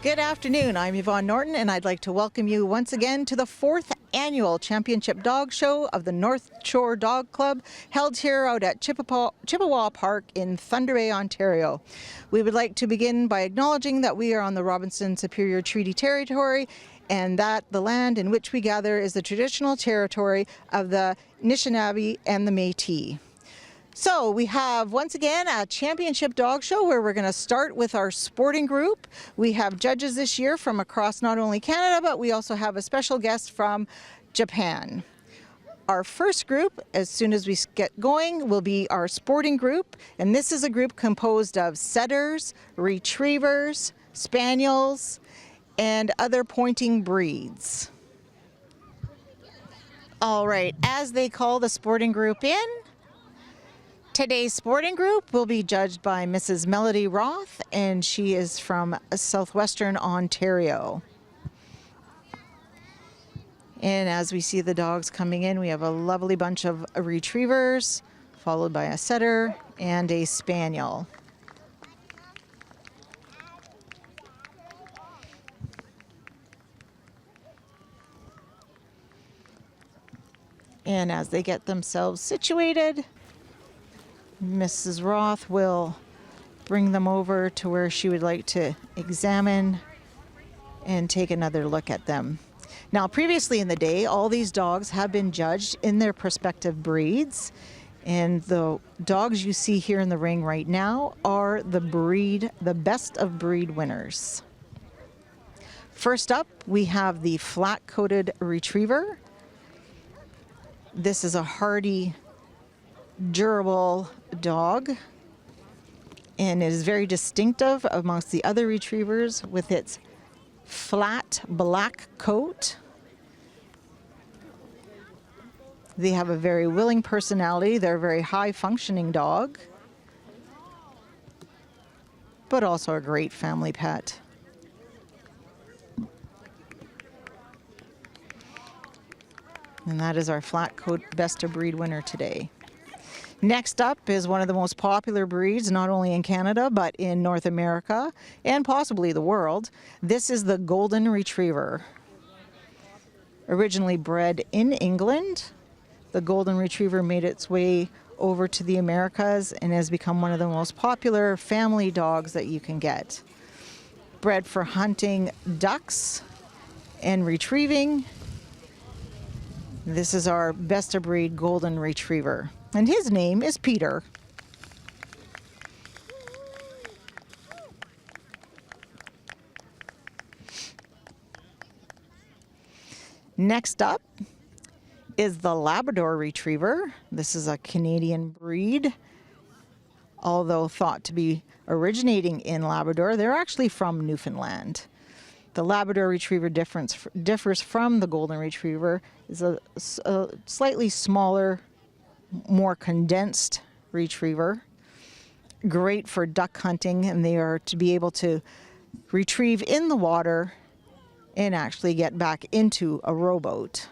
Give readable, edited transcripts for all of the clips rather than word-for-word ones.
Good afternoon, I'm Yvonne Norton and I'd like to welcome you once again to the 4th annual Championship Dog Show of the Northshore Dog Club, held here out at Chippewa Park in Thunder Bay, Ontario. We would like to begin by acknowledging that we are on the Robinson Superior Treaty Territory and that the land in which we gather is the traditional territory of the Anishinaabe and the Métis. So we have once again a championship dog show where we're going to start with our sporting group. We have judges this year from across not only Canada, but we also have a special guest from Japan. Our first group, as soon as we get going, will be our sporting group. And this is a group composed of setters, retrievers, spaniels, and other pointing breeds. All right, as they call the sporting group in, today's sporting group will be judged by Mrs. Melody Roth, and she is from southwestern Ontario. And as we see the dogs coming in, we have a lovely bunch of retrievers, followed by a setter and a spaniel. And as they get themselves situated, Mrs. Roth will bring them over to where she would like to examine and take another look at them. Now, previously in the day, all these dogs have been judged in their respective breeds, and the dogs you see here in the ring right now are the best of breed winners. First up, we have the flat-coated retriever. This is a hardy, durable dog, and it is very distinctive amongst the other retrievers with its flat black coat. They have a very willing personality. They're a very high functioning dog, but also a great family pet. And that is our flat coat best of breed winner today. Next up is one of the most popular breeds, not only in Canada, but in North America and possibly the world. This is the Golden Retriever. Originally bred in England, the Golden Retriever made its way over to the Americas and has become one of the most popular family dogs that you can get. Bred for hunting ducks and retrieving. This is our best of breed Golden Retriever, and his name is Peter. Next up is the Labrador Retriever. This is a Canadian breed. Although thought to be originating in Labrador, they're actually from Newfoundland. The Labrador Retriever differs from the Golden Retriever. Is a slightly smaller, more condensed retriever. Great for duck hunting, and they are to be able to retrieve in the water and actually get back into a rowboat.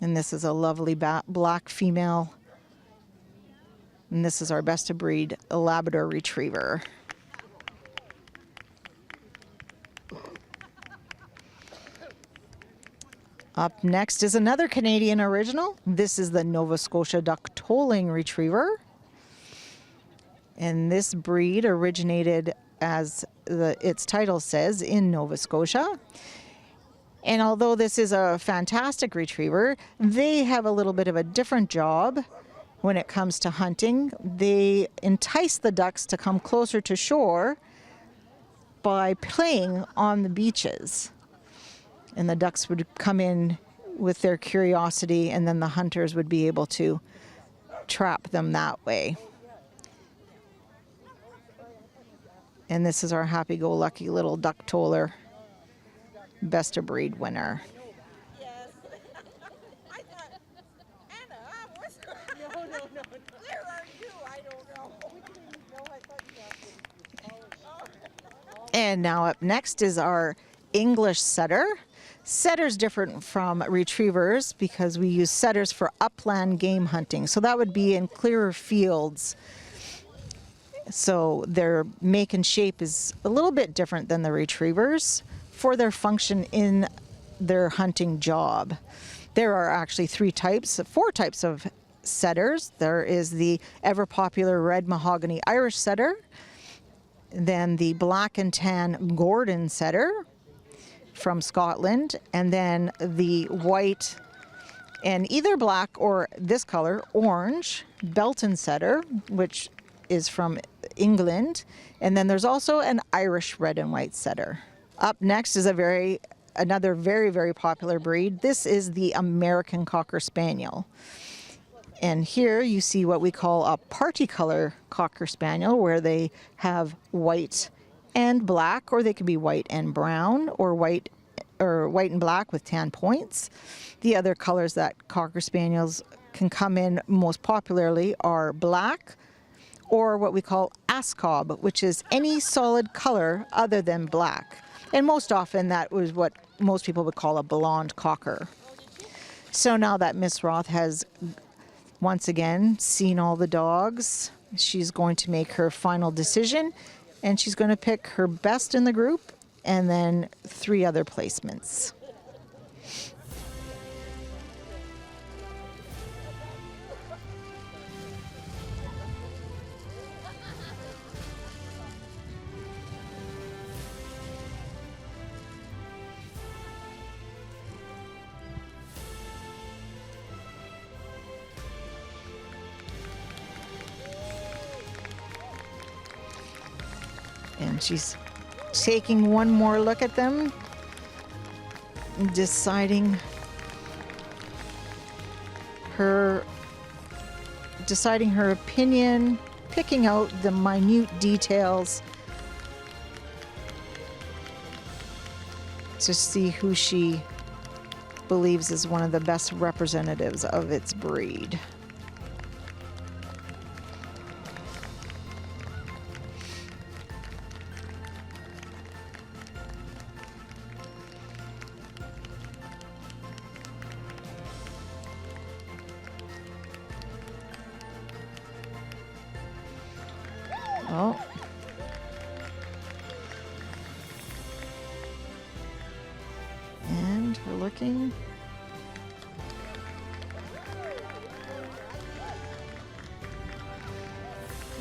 And this is a lovely black female. And this is our best of breed Labrador Retriever. Up next is another Canadian original. This is the Nova Scotia Duck-Tolling Retriever. And this breed originated, as its title says, in Nova Scotia. And although this is a fantastic retriever, they have a little bit of a different job when it comes to hunting. They entice the ducks to come closer to shore by playing on the beaches. And the ducks would come in with their curiosity, and then the hunters would be able to trap them that way. And this is our happy-go-lucky little duck toller, best of breed winner. Yes. I thought, Anna, I was. No. Where are you? I don't know. No, I thought you. And now up next is our English setter. Setter's different from retrievers because we use setters for upland game hunting. So that would be in clearer fields So their make and shape is a little bit different than the retrievers for their function in their hunting job. There are actually four types of setters. There is the ever popular red mahogany Irish setter, then the black and tan Gordon setter from Scotland, and then the white and either black or this color, orange, Belton setter, which is from England. And then there's also an Irish red and white setter. Up next is another very, very popular breed. This is the American Cocker Spaniel. And here you see what we call a party color Cocker Spaniel, where they have white and black, or they can be white and brown, or white and black with tan points. The other colors that Cocker Spaniels can come in most popularly are black, or what we call ascob, which is any solid color other than black. And most often that was what most people would call a blonde cocker. So now that Miss Roth has once again seen all the dogs, she's going to make her final decision, and she's going to pick her best in the group and then 3 other placements. And she's taking one more look at them, deciding her opinion, picking out the minute details to see who she believes is one of the best representatives of its breed. Oh. And we're looking.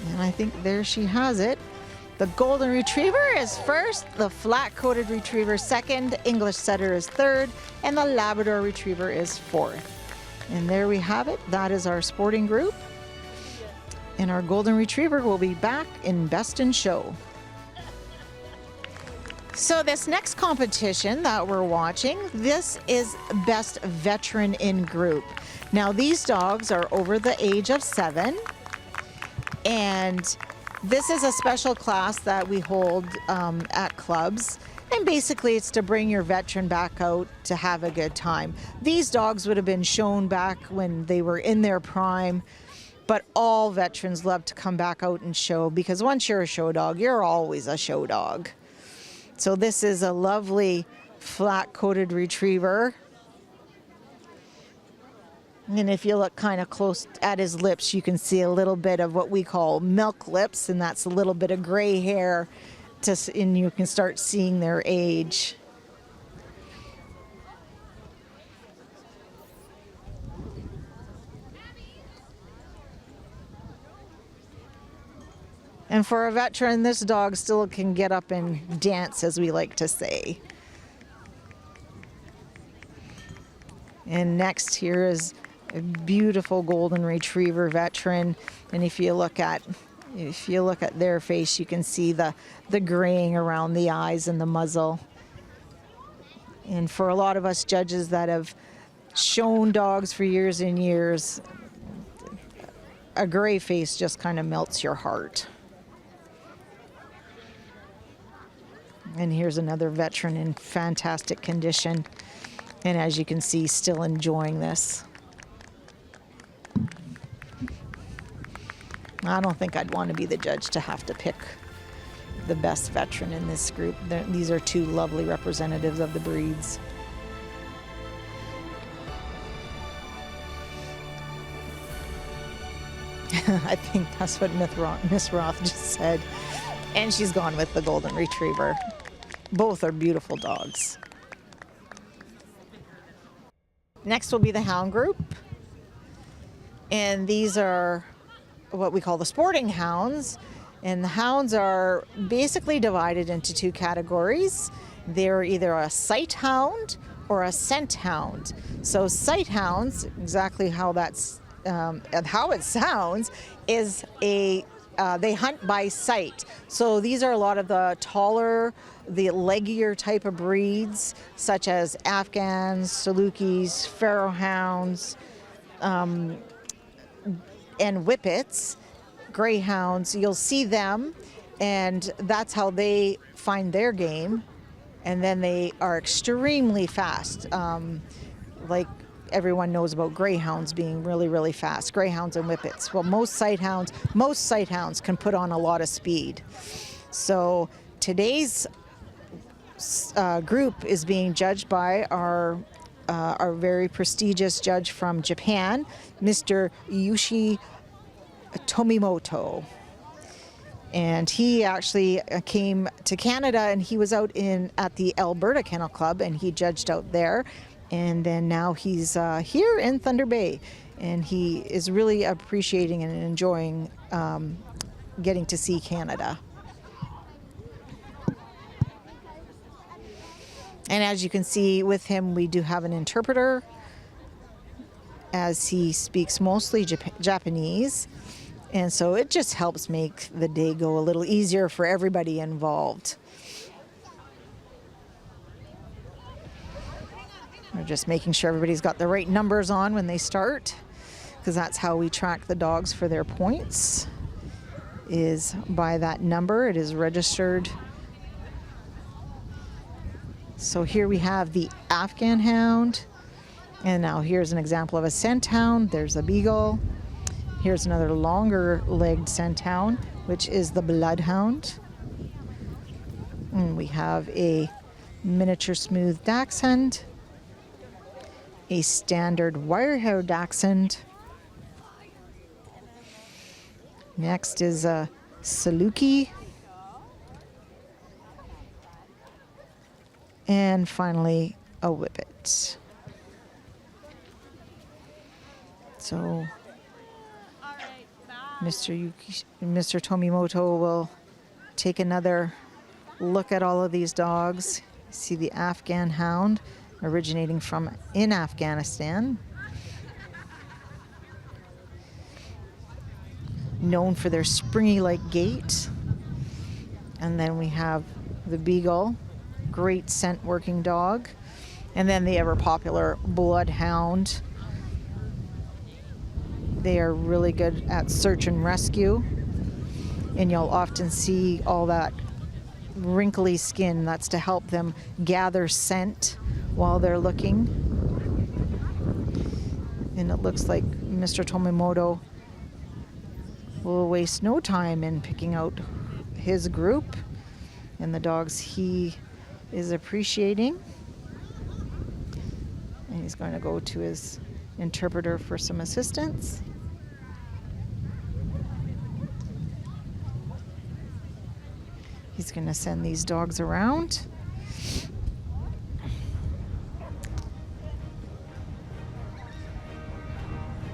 And I think there she has it. The Golden Retriever is first, the Flat-Coated Retriever second, English Setter is third, and the Labrador Retriever is fourth. And there we have it. That is our sporting group. And our Golden Retriever will be back in Best in Show. So this next competition that we're watching, this is Best Veteran in Group. Now these dogs are over the age of 7, and this is a special class that we hold at clubs. And basically it's to bring your veteran back out to have a good time. These dogs would have been shown back when they were in their prime. But all veterans love to come back out and show, because once you're a show dog, you're always a show dog. So this is a lovely flat-coated retriever. And if you look kind of close at his lips, you can see a little bit of what we call milk lips, and that's a little bit of gray hair, and you can start seeing their age. And for a veteran, this dog still can get up and dance, as we like to say. And next here is a beautiful Golden Retriever veteran. And if you look at their face, you can see the graying around the eyes and the muzzle. And for a lot of us judges that have shown dogs for years and years, a gray face just kind of melts your heart. And here's another veteran in fantastic condition. And as you can see, still enjoying this. I don't think I'd want to be the judge to have to pick the best veteran in this group. These are 2 lovely representatives of the breeds. I think that's what Miss Roth just said. And she's gone with the Golden Retriever. Both are beautiful dogs. Next will be the Hound group. And these are what we call the sporting hounds. And the hounds are basically divided into two categories. They're either a sight hound or a scent hound. So sight hounds, exactly how that's and how it sounds, is they hunt by sight. So these are a lot of the taller, the leggier type of breeds, such as Afghans, Salukis, Pharaoh hounds, and Whippets, greyhounds. You'll see them, and that's how they find their game. And then they are extremely fast. Like everyone knows about greyhounds being really, really fast. Greyhounds and Whippets. Well, most sight hounds can put on a lot of speed. So today's group is being judged by our very prestigious judge from Japan, Mr. Yushi Tomimoto. And he actually came to Canada, and he was out at the Alberta Kennel Club, and he judged out there. And then now he's here in Thunder Bay, and he is really appreciating and enjoying getting to see Canada. And as you can see with him, we do have an interpreter, as he speaks mostly Japanese. And so it just helps make the day go a little easier for everybody involved. We're just making sure everybody's got the right numbers on when they start, because that's how we track the dogs for their points, is by that number. It is registered. So here we have the Afghan hound. And now here's an example of a scent hound. There's a beagle. Here's another longer-legged scent hound, which is the bloodhound. And we have a miniature smooth dachshund, a standard wire-hair dachshund. Next is a Saluki. And finally, a Whippet. So Mr. Tomimoto will take another look at all of these dogs. See the Afghan hound originating in Afghanistan. Known for their springy-like gait. And then we have the beagle, great scent working dog. And then the ever popular bloodhound. They are really good at search and rescue, and you'll often see all that wrinkly skin. That's to help them gather scent while they're looking. And it looks like Mr. Tomimoto will waste no time in picking out his group and the dogs he is appreciating. And he's going to go to his interpreter for some assistance. He's going to send these dogs around.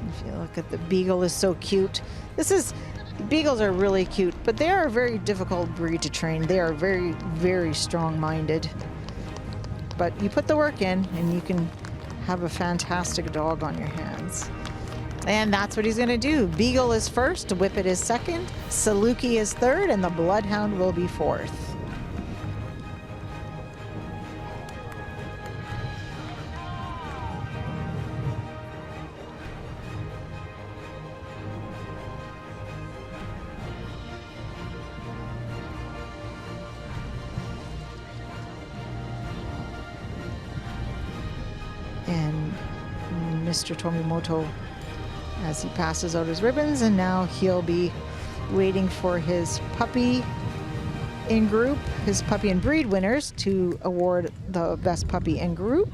If you look at the beagle, is so cute. Beagles are really cute, but they are a very difficult breed to train. They are very, very strong-minded. But you put the work in, and you can have a fantastic dog on your hands. And that's what he's going to do. Beagle is first, Whippet is second, Saluki is third, and the Bloodhound will be fourth. And Mr. Tomimoto, as he passes out his ribbons, and now he'll be waiting for his puppy in group, his puppy and breed winners, to award the best puppy in group.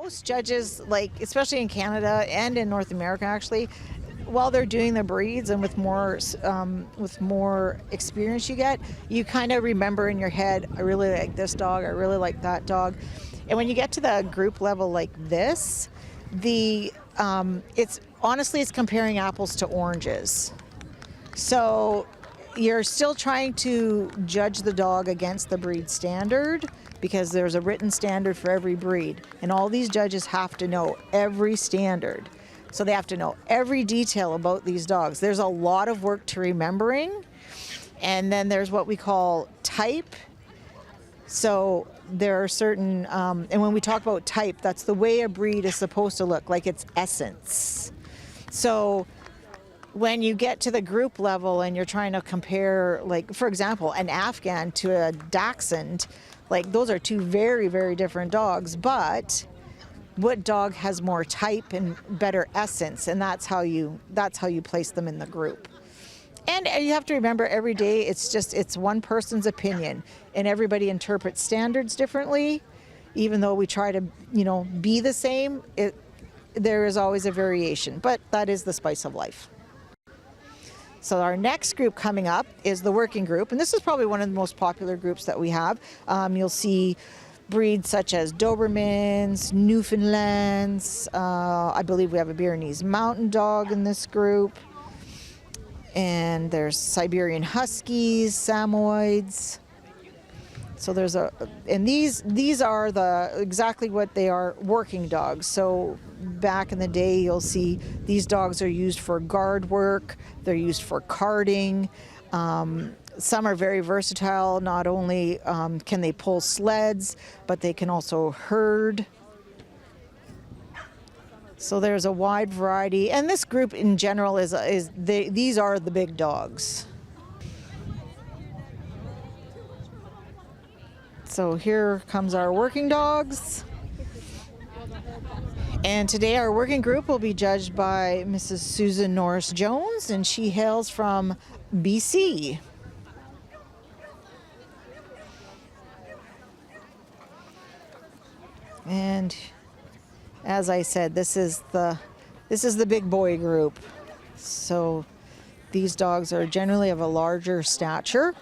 Most judges, like especially in Canada and in North America, actually, while they're doing the breeds and with more experience you get, you kind of remember in your head, I really like this dog, I really like that dog, and when you get to the group level like this, it's comparing apples to oranges. So you're still trying to judge the dog against the breed standard because there's a written standard for every breed. And all these judges have to know every standard. So they have to know every detail about these dogs. There's a lot of work to remembering. And then there's what we call type. So there are certain, and when we talk about type, that's the way a breed is supposed to look, like its essence. So when you get to the group level and you're trying to compare, like, for example, an Afghan to a Dachshund, like those are two very, very different dogs, but what dog has more type and better essence, and that's how you place them in the group. And you have to remember every day it's one person's opinion, and everybody interprets standards differently. Even though we try to, be the same, there is always a variation, but that is the spice of life. So our next group coming up is the working group, and this is probably one of the most popular groups that we have. You'll see breeds such as Dobermans, Newfoundlands. I believe we have a Bernese Mountain Dog in this group. And there's Siberian Huskies, Samoyeds. So these are exactly what they are, working dogs. So back in the day, you'll see these dogs are used for guard work. They're used for carting. Some are very versatile. Not only can they pull sleds, but they can also herd. So there's a wide variety, and this group in general these are the big dogs. So here comes our working dogs. And today our working group will be judged by Mrs. Susan Norris Jones, and she hails from BC. And as I said, this is the big boy group. So these dogs are generally of a larger stature,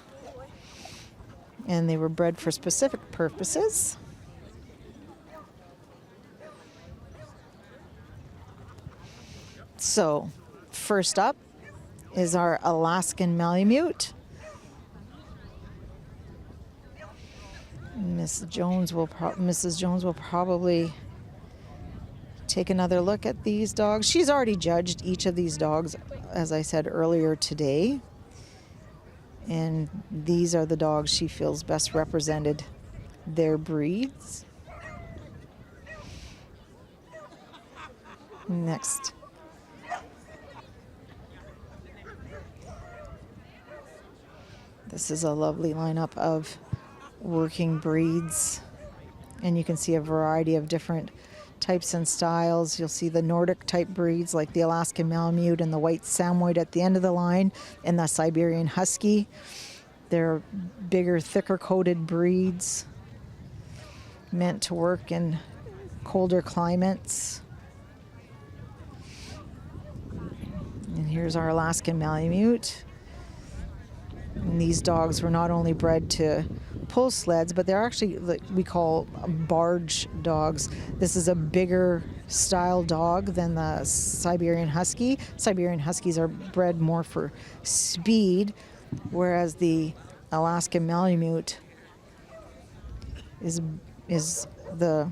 and they were bred for specific purposes. So first up is our Alaskan Malamute. Mrs. Jones will probably take another look at these dogs. She's already judged each of these dogs, as I said earlier today. And these are the dogs she feels best represented their breeds. Next. This is a lovely lineup of working breeds, and you can see a variety of different types and styles. You'll see the Nordic type breeds like the Alaskan Malamute and the White Samoyed at the end of the line, and the Siberian Husky. They're bigger, thicker coated breeds meant to work in colder climates. And here's our Alaskan Malamute. And these dogs were not only bred to pull sleds, but they're actually what we call barge dogs. This is a bigger style dog than the Siberian Husky. Siberian Huskies are bred more for speed, whereas the Alaskan Malamute is the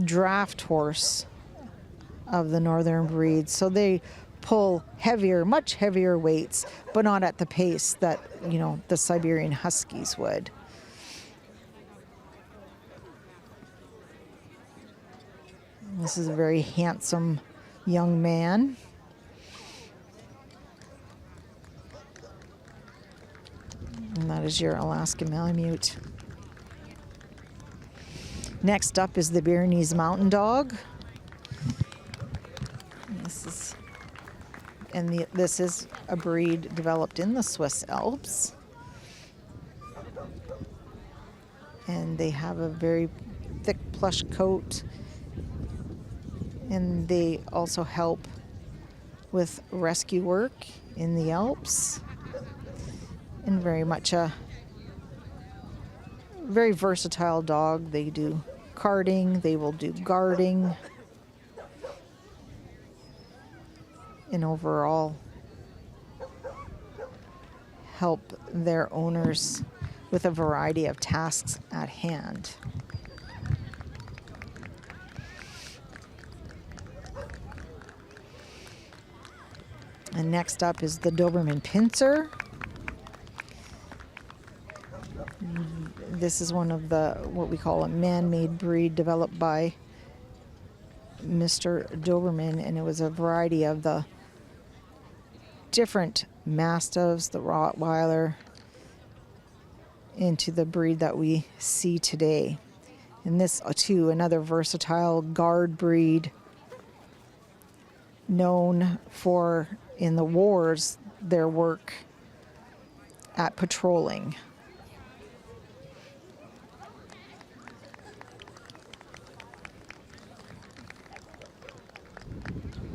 draft horse of the northern breeds. So they pull heavier, much heavier weights, but not at the pace that, you know, the Siberian Huskies would. This is a very handsome young man. And that is your Alaskan Malamute. Next up is the Bernese Mountain Dog. This is a breed developed in the Swiss Alps. And they have a very thick plush coat. And they also help with rescue work in the Alps. And very much a very versatile dog. They do carting, they will do guarding, and overall help their owners with a variety of tasks at hand. And next up is the Doberman Pinscher. This is one of the, what we call a man-made breed developed by Mr. Doberman, and it was a variety of the different Mastiffs, the Rottweiler, into the breed that we see today. And this too, another versatile guard breed known for, in the wars, their work at patrolling.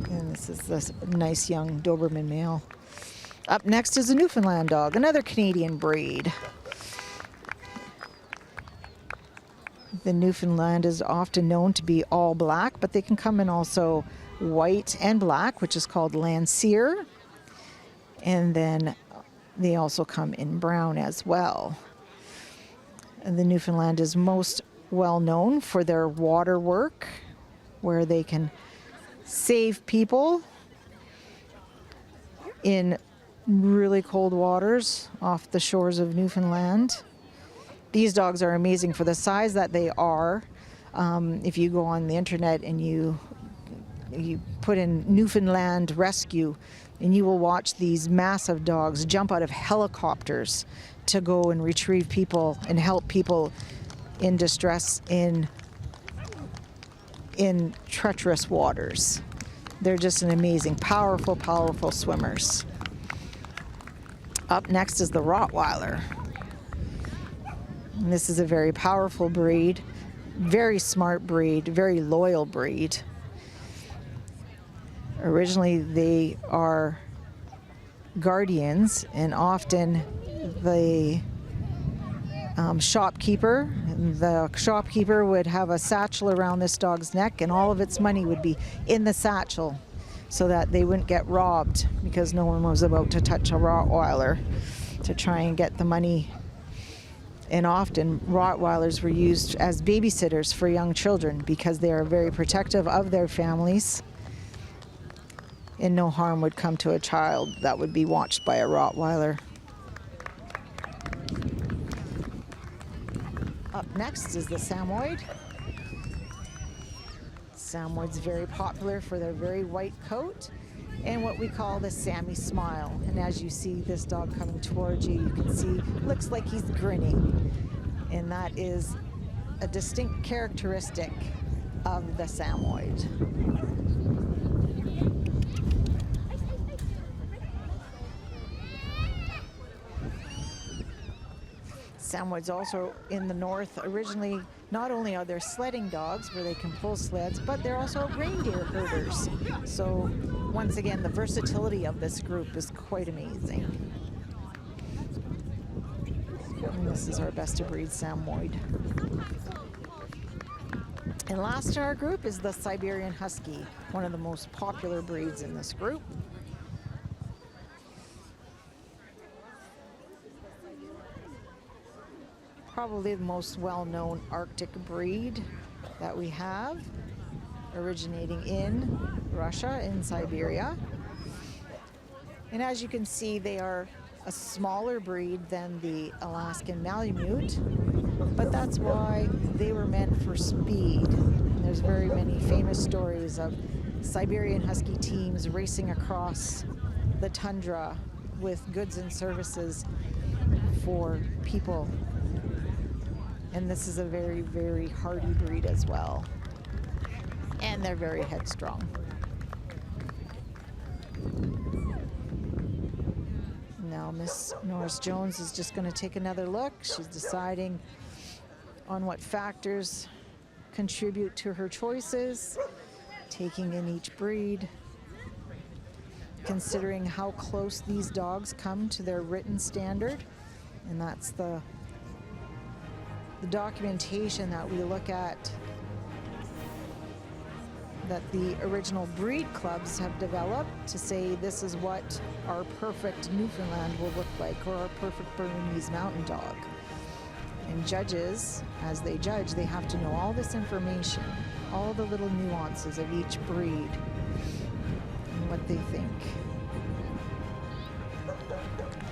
And this is this nice young Doberman male. Up next is a Newfoundland dog, another Canadian breed. The Newfoundland is often known to be all black, but they can come in also white and black, which is called Landseer. And then they also come in brown as well. And the Newfoundland is most well known for their water work, where they can save people in really cold waters off the shores of Newfoundland. These dogs are amazing for the size that they are. If you go on the internet and you put in Newfoundland rescue, and you will watch these massive dogs jump out of helicopters to go and retrieve people and help people in distress in treacherous waters. They're just an amazing, powerful, powerful swimmers. Up next is the Rottweiler. And this is a very powerful breed, very smart breed, very loyal breed. Originally, they are guardians, and often the shopkeeper would have a satchel around this dog's neck, and all of its money would be in the satchel so that they wouldn't get robbed, because no one was about to touch a Rottweiler to try and get the money. And often Rottweilers were used as babysitters for young children because they are very protective of their families, and no harm would come to a child that would be watched by a Rottweiler. Up next is the Samoyed. Samoyed's very popular for their very white coat and what we call the Sammy smile. And as you see this dog coming towards you, you can see, looks like he's grinning. And that is a distinct characteristic of the Samoyed. Samoyeds also in the north, originally, not only are there sledding dogs where they can pull sleds, but they're also reindeer herders. So once again, the versatility of this group is quite amazing. And this is our best of breed Samoyed. And last to our group is the Siberian Husky, one of the most popular breeds in this group. probably the most well-known Arctic breed that we have, originating in Russia, in Siberia. And as you can see, they are a smaller breed than the Alaskan Malamute, but that's why they were meant for speed. And there's very many famous stories of Siberian Husky teams racing across the tundra with goods and services for people. And this is a very, very hardy breed as well. And they're very headstrong. Now Miss Norris Jones is just going to take another look. She's deciding on what factors contribute to her choices, taking in each breed, considering how close these dogs come to their written standard. And that's the documentation that we look at, that the original breed clubs have developed to say this is what our perfect Newfoundland will look like, or our perfect Bernese Mountain Dog. And judges, as they judge, they have to know all this information, all the little nuances of each breed and what they think.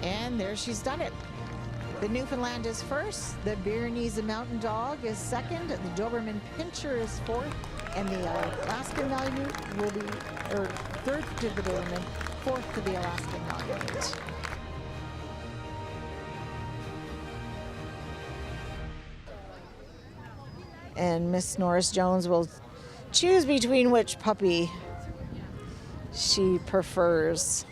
And there she's done it. The Newfoundland is first, the Bernese Mountain Dog is second, the Doberman Pinscher is fourth, and the Alaskan Malamute will be third to the Doberman, fourth to the Alaskan Malamute. And Miss Norris Jones will choose between which puppy she prefers.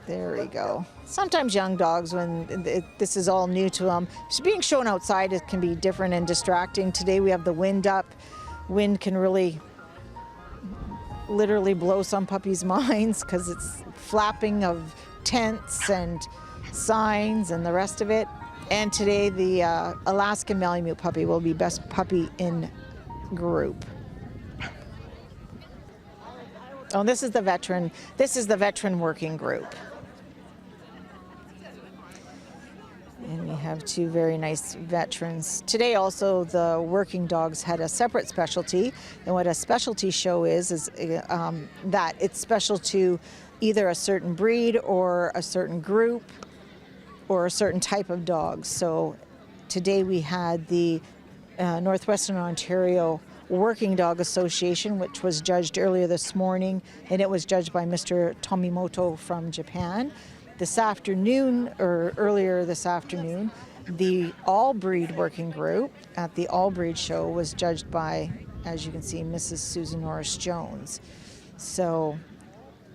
There we go. Sometimes young dogs, when this is all new to them, being shown outside, it can be different and distracting. Today we have the wind up. Wind can really literally blow some puppies' minds because it's flapping of tents and signs and the rest of it. And today the Alaskan Malamute puppy will be best puppy in group. Oh, this is the veteran. This is the veteran working group. And we have two very nice veterans. Today also the working dogs had a separate specialty. And what a specialty show is that it's special to either a certain breed or a certain group or a certain type of dog. So today we had the Northwestern Ontario Working Dog Association, which was judged earlier this morning, and it was judged by Mr. Tomimoto from Japan. This afternoon, or earlier this afternoon, The all breed working group at the all breed show was judged by, as you can see, Mrs. Susan Norris Jones. So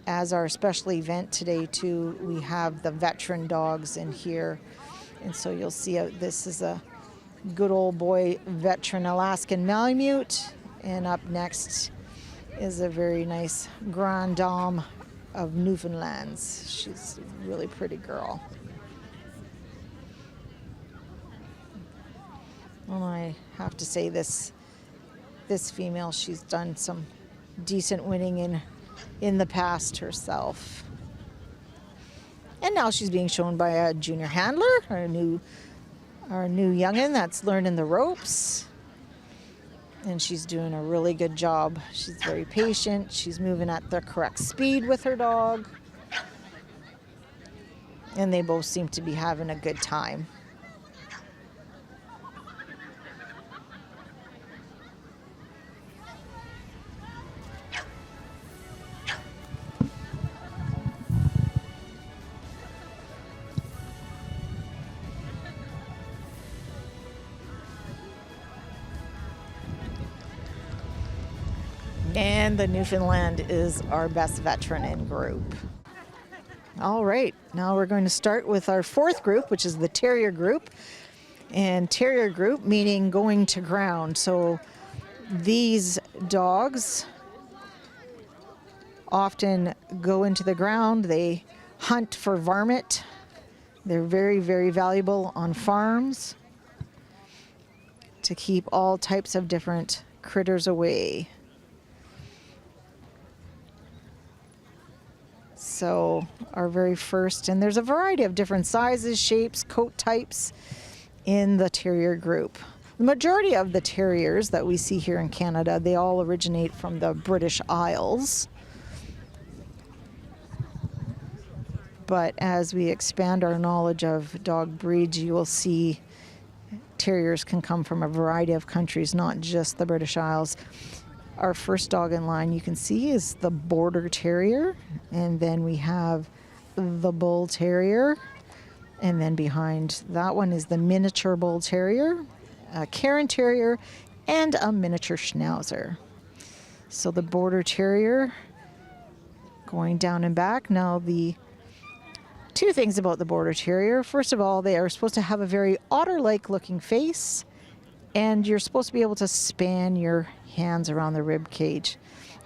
as our special event today too, we have the veteran dogs in here. And so you'll see this is a good old boy veteran Alaskan Malamute. And up next is a very nice Grand Dame of Newfoundlands. She's a really pretty girl. Well, I have to say this female, she's done some decent winning in the past herself. And now she's being shown by a junior handler, our new youngin that's learning the ropes. And she's doing a really good job. She's very patient. She's moving at the correct speed with her dog. And they both seem to be having a good time. And the Newfoundland is our best veteran in group. All right, now we're going to start with our fourth group, which is the terrier group. And terrier group meaning going to ground. So these dogs often go into the ground. They hunt for varmint. They're very, very valuable on farms to keep all types of different critters away. So our very first, and there's a variety of different sizes, shapes, coat types in the terrier group. The majority of the terriers that we see here in Canada, they all originate from the British Isles. But as we expand our knowledge of dog breeds, you will see terriers can come from a variety of countries, not just the British Isles. Our first dog in line, you can see, is the Border Terrier. And then we have the Bull Terrier. And then behind that one is the Miniature Bull Terrier, a Cairn Terrier, and a Miniature Schnauzer. So the Border Terrier going down and back. Now the two things about the Border Terrier. First of all, they are supposed to have a very otter-like looking face. And you're supposed to be able to span your hands around the rib cage.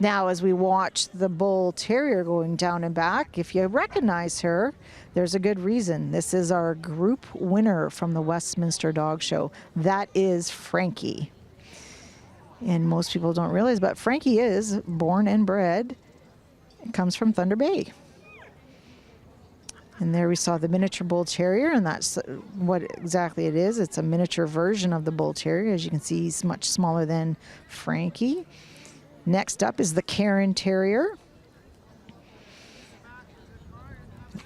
Now, as we watch the Bull Terrier going down and back, if you recognize her, there's a good reason. This is our group winner from the Westminster Dog Show. That is Frankie. And most people don't realize, but Frankie is born and bred. It comes from Thunder Bay. And there we saw the Miniature Bull Terrier, and that's what exactly it is. It's a miniature version of the Bull Terrier. As you can see, he's much smaller than Frankie. Next up is the Cairn Terrier.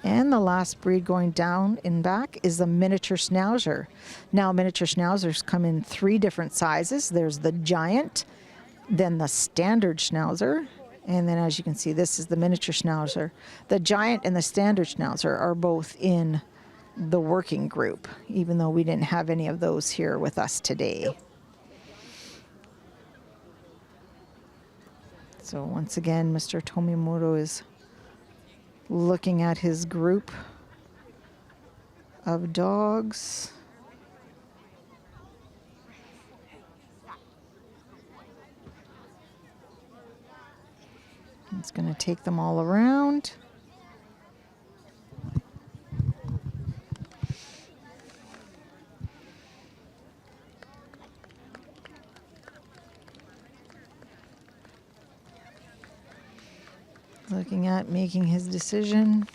And the last breed going down in back is the Miniature Schnauzer. Now, Miniature Schnauzers come in 3 different sizes. There's the Giant, then the Standard Schnauzer, and then as you can see, this is the Miniature Schnauzer. The Giant and the Standard Schnauzer are both in the working group, even though we didn't have any of those here with us today. So once again, Mr. Tomimoto is looking at his group of dogs. It's going to take them all around. Looking at making his decision.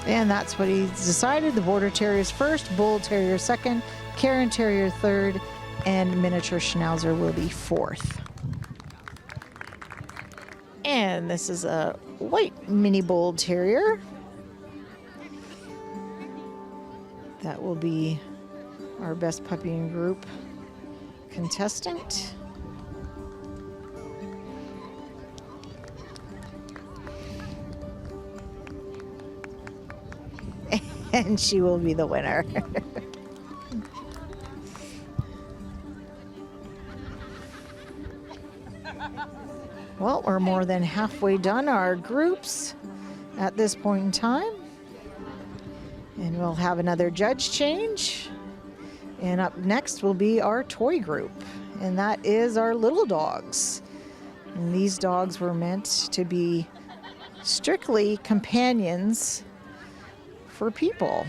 And that's what he's decided. The Border Terrier's first, Bull Terrier second, Cairn Terrier third, and Miniature Schnauzer will be fourth. And this is a white mini Bull Terrier. That will be our best puppy in group contestant. And she will be the winner. Well, we're more than halfway done our groups at this point in time. And we'll have another judge change. And up next will be our toy group. And that is our little dogs. And these dogs were meant to be strictly companions for people.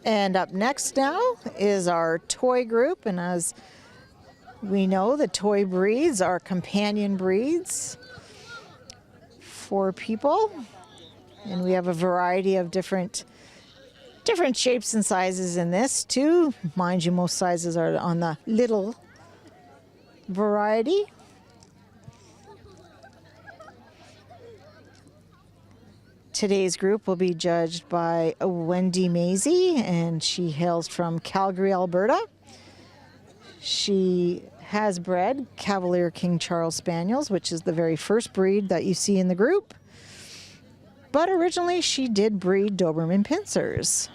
And up next now is our toy group. And as we know, the toy breeds are companion breeds for people. And we have a variety of different shapes and sizes in this too. Mind you, most sizes are on the little variety. Today's group will be judged by Wendy Maisie, and she hails from Calgary, Alberta. She has bred Cavalier King Charles Spaniels, which is the very first breed that you see in the group. But originally she did breed Doberman Pinschers.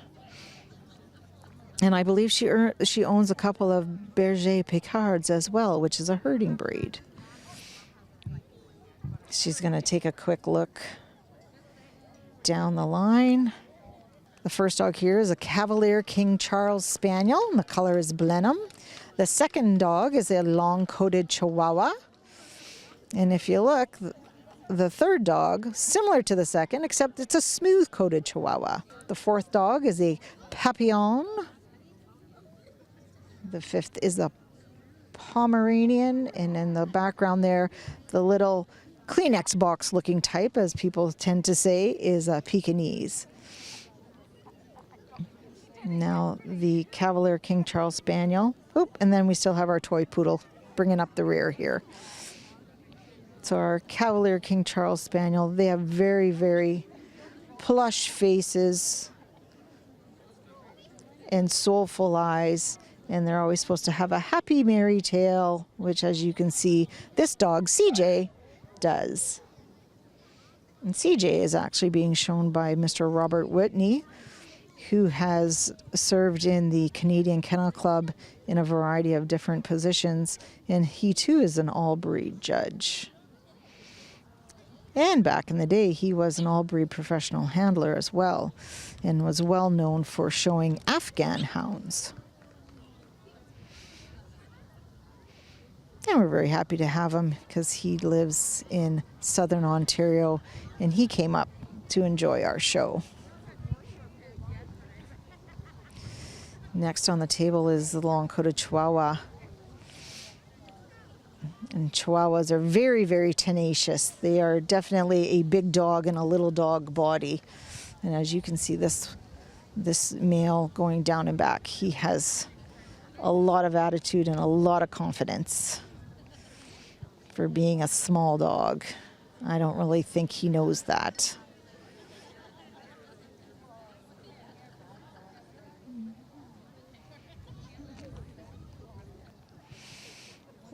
And I believe she owns a couple of Berger Picards as well, which is a herding breed. She's going to take a quick look down the line. The first dog here is a Cavalier King Charles Spaniel, and the color is Blenheim. The second dog is a long-coated Chihuahua. And if you look, the third dog, similar to the second, except it's a smooth-coated Chihuahua. The fourth dog is a Papillon. The fifth is a Pomeranian, and in the background there, the little Kleenex box looking type, as people tend to say, is a Pekingese. Now the Cavalier King Charles Spaniel. Oop, and then we still have our toy poodle bringing up the rear here. So our Cavalier King Charles Spaniel, they have very, very plush faces and soulful eyes. And they're always supposed to have a happy, merry tail, which, as you can see, this dog, CJ, does. And CJ is actually being shown by Mr. Robert Whitney, who has served in the Canadian Kennel Club in a variety of different positions, and he too is an all-breed judge. And back in the day, he was an all-breed professional handler as well, and was well known for showing Afghan hounds. And we're very happy to have him because he lives in southern Ontario, and he came up to enjoy our show. Next on the table is the long-coated Chihuahua. And Chihuahuas are very, very tenacious. They are definitely a big dog in a little dog body. And as you can see, this male going down and back, he has a lot of attitude and a lot of confidence for being a small dog. I don't really think he knows that.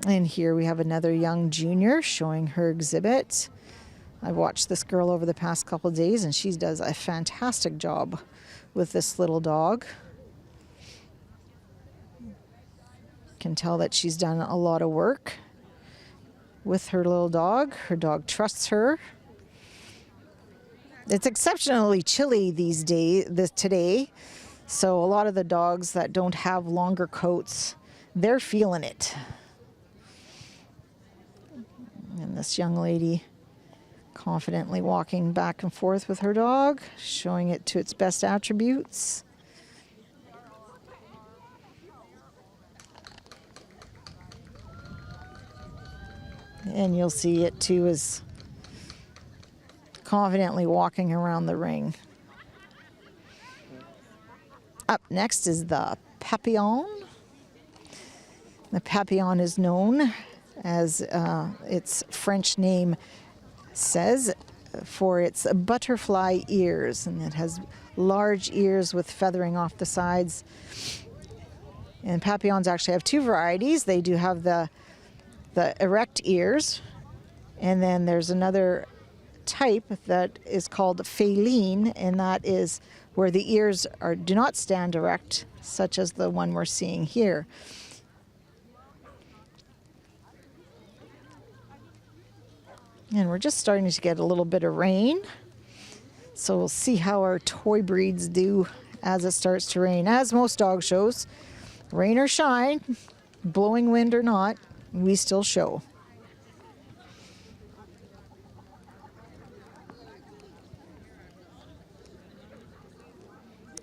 And here we have another young junior showing her exhibit. I've watched this girl over the past couple of days, and she does a fantastic job with this little dog. Can tell that she's done a lot of work with her little dog. Her dog trusts her. It's exceptionally chilly today, so a lot of the dogs that don't have longer coats, they're feeling it. And this young lady confidently walking back and forth with her dog, showing it to its best attributes. And you'll see it too is confidently walking around the ring. Up next is the Papillon. The Papillon is known as its French name says for its butterfly ears, and it has large ears with feathering off the sides. And Papillons actually have two varieties. They do have the erect ears, and then there's another type that is called Féline, and that is where the ears do not stand erect, such as the one we're seeing here. And we're just starting to get a little bit of rain, so we'll see how our toy breeds do as it starts to rain. As most dog shows, rain or shine, blowing wind or not, we still show.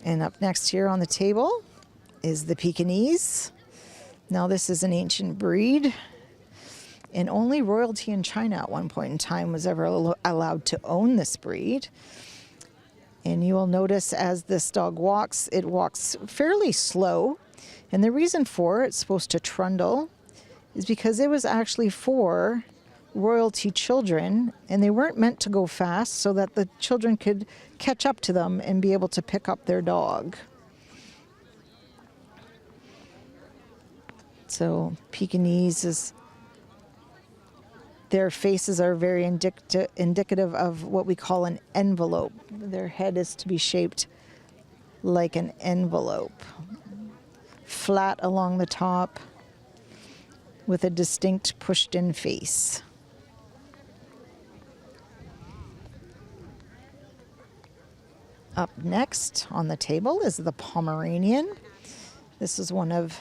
And up next here on the table is the Pekingese. Now this is an ancient breed, and only royalty in China at one point in time was ever allowed to own this breed. And you will notice as this dog walks, it walks fairly slow. And the reason for it's supposed to trundle is because it was actually for royalty children, and they weren't meant to go fast so that the children could catch up to them and be able to pick up their dog. So Pekingese their faces are very indicative of what we call an envelope. Their head is to be shaped like an envelope, flat along the top with a distinct pushed-in face. Up next on the table is the Pomeranian. This is one of,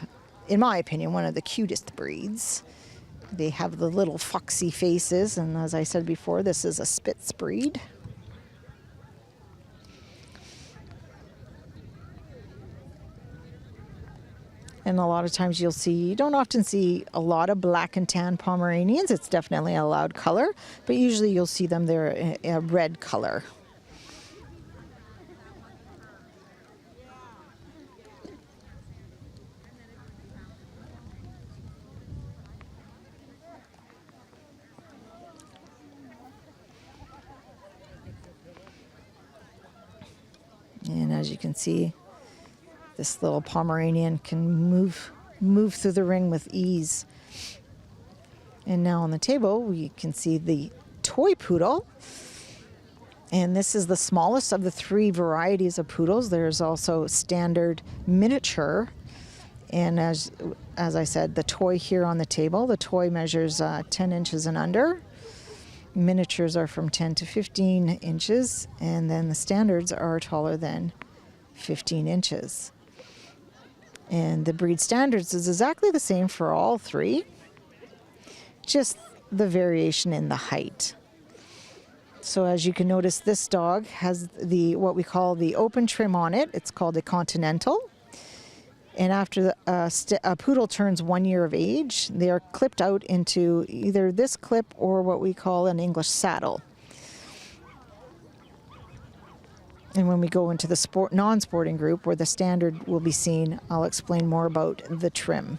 in my opinion, one of the cutest breeds. They have the little foxy faces, and as I said before, this is a Spitz breed. And a lot of times you don't often see a lot of black and tan Pomeranians. It's definitely a loud color, but usually you'll see them, they're a red color. And as you can see, this little Pomeranian can move through the ring with ease. And now on the table, we can see the toy poodle. And this is the smallest of the three varieties of poodles. There's also standard miniature. And as I said, the toy here on the table, the toy measures 10 inches and under. Miniatures are from 10 to 15 inches, and then the standards are taller than 15 inches. And the breed standards is exactly the same for all three, just the variation in the height. So as you can notice, this dog has what we call the open trim on it. It's called a Continental. And after a poodle turns 1 year of age, they are clipped out into either this clip or what we call an English saddle. And when we go into the non-sporting group where the standard will be seen, I'll explain more about the trim.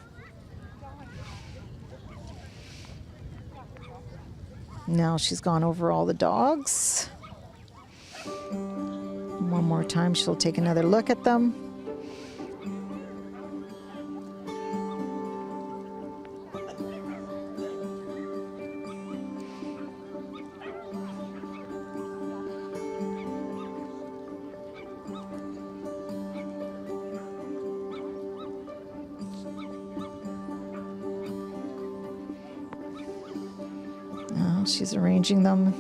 Now she's gone over all the dogs. One more time, she'll take another look at them. She's arranging them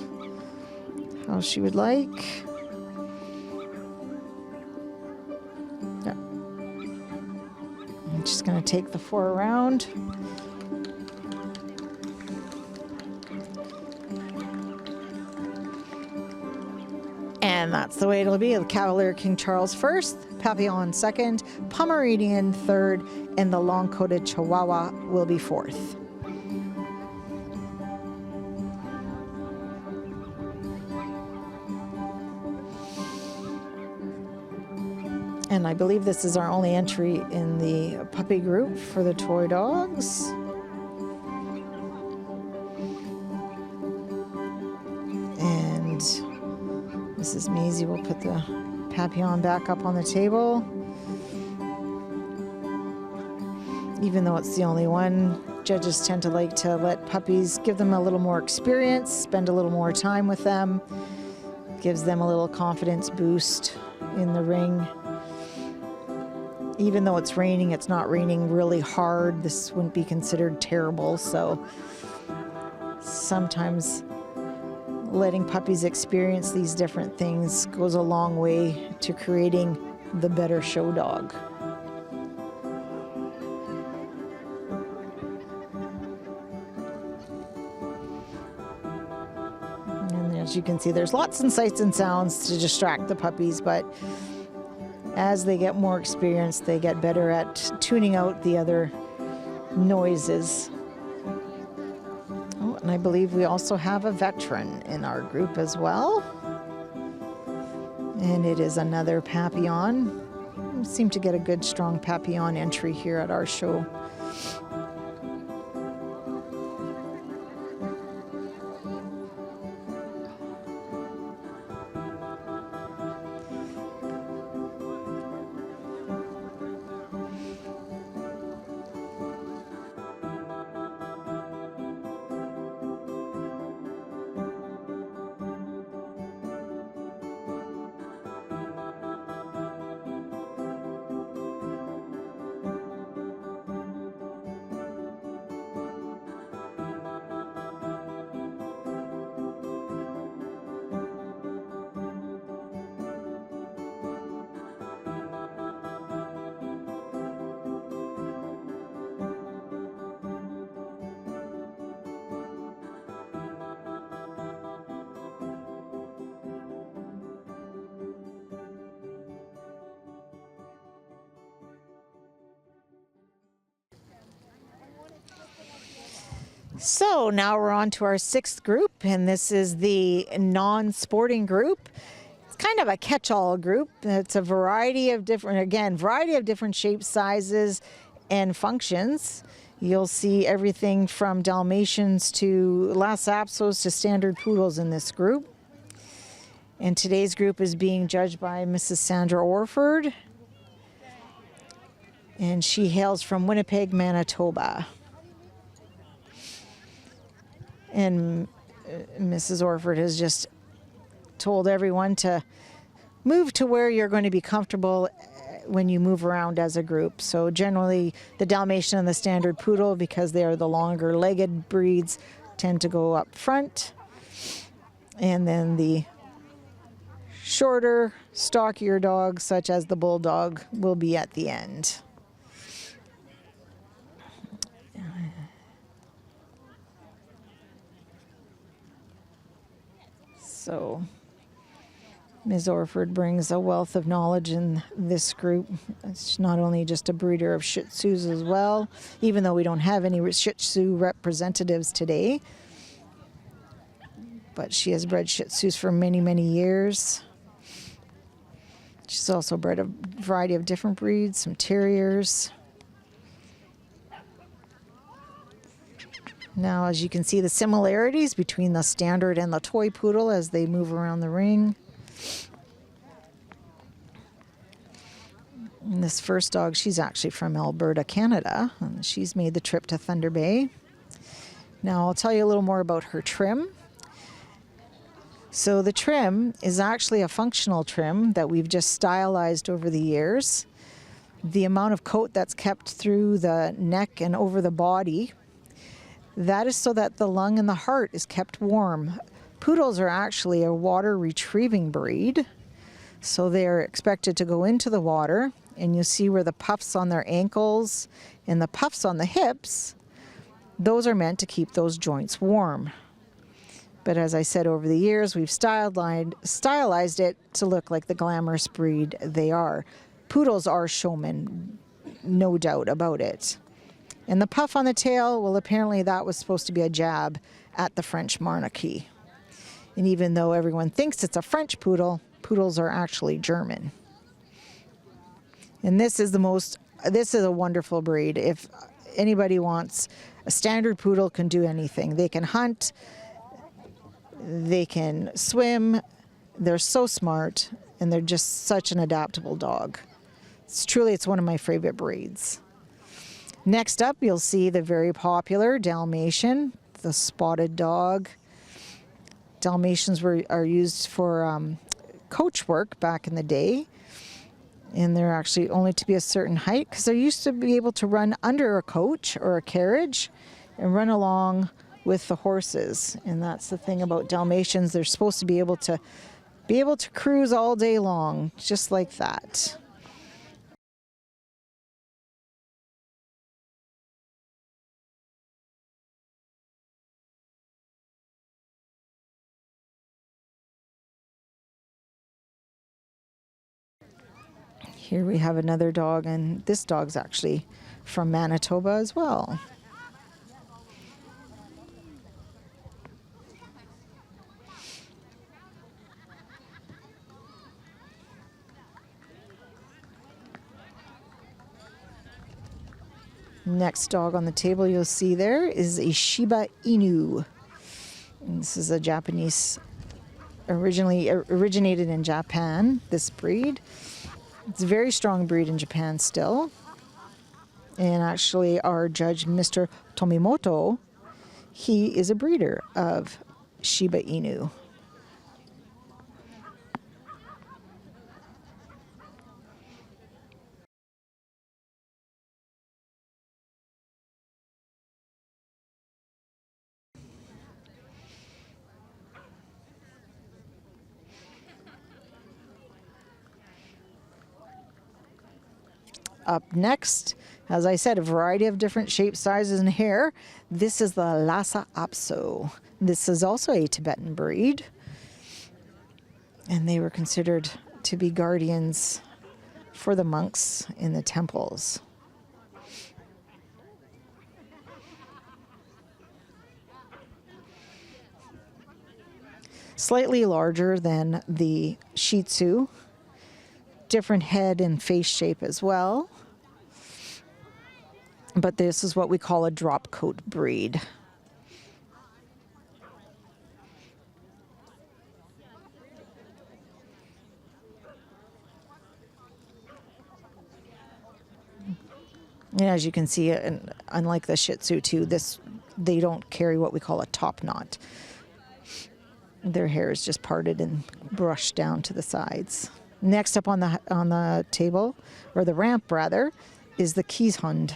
how she would like. Yeah. I'm just going to take the 4 around. And that's the way it'll be. The Cavalier King Charles first, Papillon second, Pomeranian third, and the long-coated Chihuahua will be fourth. And I believe this is our only entry in the puppy group for the toy dogs. And Mrs. Maisie will put the Papillon back up on the table. Even though it's the only one, judges tend to like to let puppies, give them a little more experience, spend a little more time with them, gives them a little confidence boost in the ring. Even though it's raining, it's not raining really hard. This wouldn't be considered terrible, so sometimes letting puppies experience these different things goes a long way to creating the better show dog. And as you can see, there's lots of sights and sounds to distract the puppies, but as they get more experience, they get better at tuning out the other noises. Oh, and I believe we also have a veteran in our group as well. And it is another Papillon. We seem to get a good, strong Papillon entry here at our show. So now we're on to our sixth group, and this is the non-sporting group. It's kind of a catch-all group. It's a variety of different shapes, sizes, and functions. You'll see everything from Dalmatians to Lhasa Apsos to standard poodles in this group. And today's group is being judged by Mrs. Sandra Orford, and she hails from Winnipeg, Manitoba. And Mrs. Orford has just told everyone to move to where you're going to be comfortable when you move around as a group. So generally the Dalmatian and the standard poodle, because they are the longer legged breeds, tend to go up front. And then the shorter, stockier dogs, such as the bulldog, will be at the end. So Ms. Orford brings a wealth of knowledge in this group. It's not only just a breeder of Shih Tzus as well, even though we don't have any Shih Tzu representatives today. But she has bred Shih Tzus for many, many years. She's also bred a variety of different breeds, some terriers. Now, as you can see, the similarities between the standard and the toy poodle as they move around the ring. And this first dog, she's actually from Alberta, Canada, and she's made the trip to Thunder Bay. Now, I'll tell you a little more about her trim. So the trim is actually a functional trim that we've just stylized over the years. The amount of coat that's kept through the neck and over the body, that is so that the lung and the heart is kept warm. Poodles are actually a water retrieving breed, so they're expected to go into the water, and you'll see where the puffs on their ankles and the puffs on the hips, those are meant to keep those joints warm. But as I said, over the years, we've stylized it to look like the glamorous breed they are. Poodles are showmen, no doubt about it. And the puff on the tail, well, apparently that was supposed to be a jab at the French monarchy. And even though everyone thinks it's a French poodle, poodles are actually German. And this is a wonderful breed. If anybody wants, a standard poodle can do anything. They can hunt, they can swim, they're so smart, and they're just such an adaptable dog. It's one of my favorite breeds. Next up, you'll see the very popular Dalmatian, the spotted dog. Dalmatians are used for coach work back in the day. And they're actually only to be a certain height because they used to be able to run under a coach or a carriage and run along with the horses. And that's the thing about Dalmatians. They're supposed to be able to cruise all day long, just like that. Here we have another dog, and this dog's actually from Manitoba as well. Next dog on the table you'll see there is a Shiba Inu. And this is a Japanese, originated in Japan, this breed. It's a very strong breed in Japan still. And actually our judge, Mr. Tomimoto, he is a breeder of Shiba Inu. Up next, as I said, a variety of different shapes, sizes, and hair. This is the Lhasa Apso. This is also a Tibetan breed. And they were considered to be guardians for the monks in the temples. Slightly larger than the Shih Tzu. Different head and face shape as well. But this is what we call a drop coat breed. And as you can see, unlike the Shih Tzu too, they don't carry what we call a top knot. Their hair is just parted and brushed down to the sides. Next up on the table, or the ramp rather, is the Keeshond.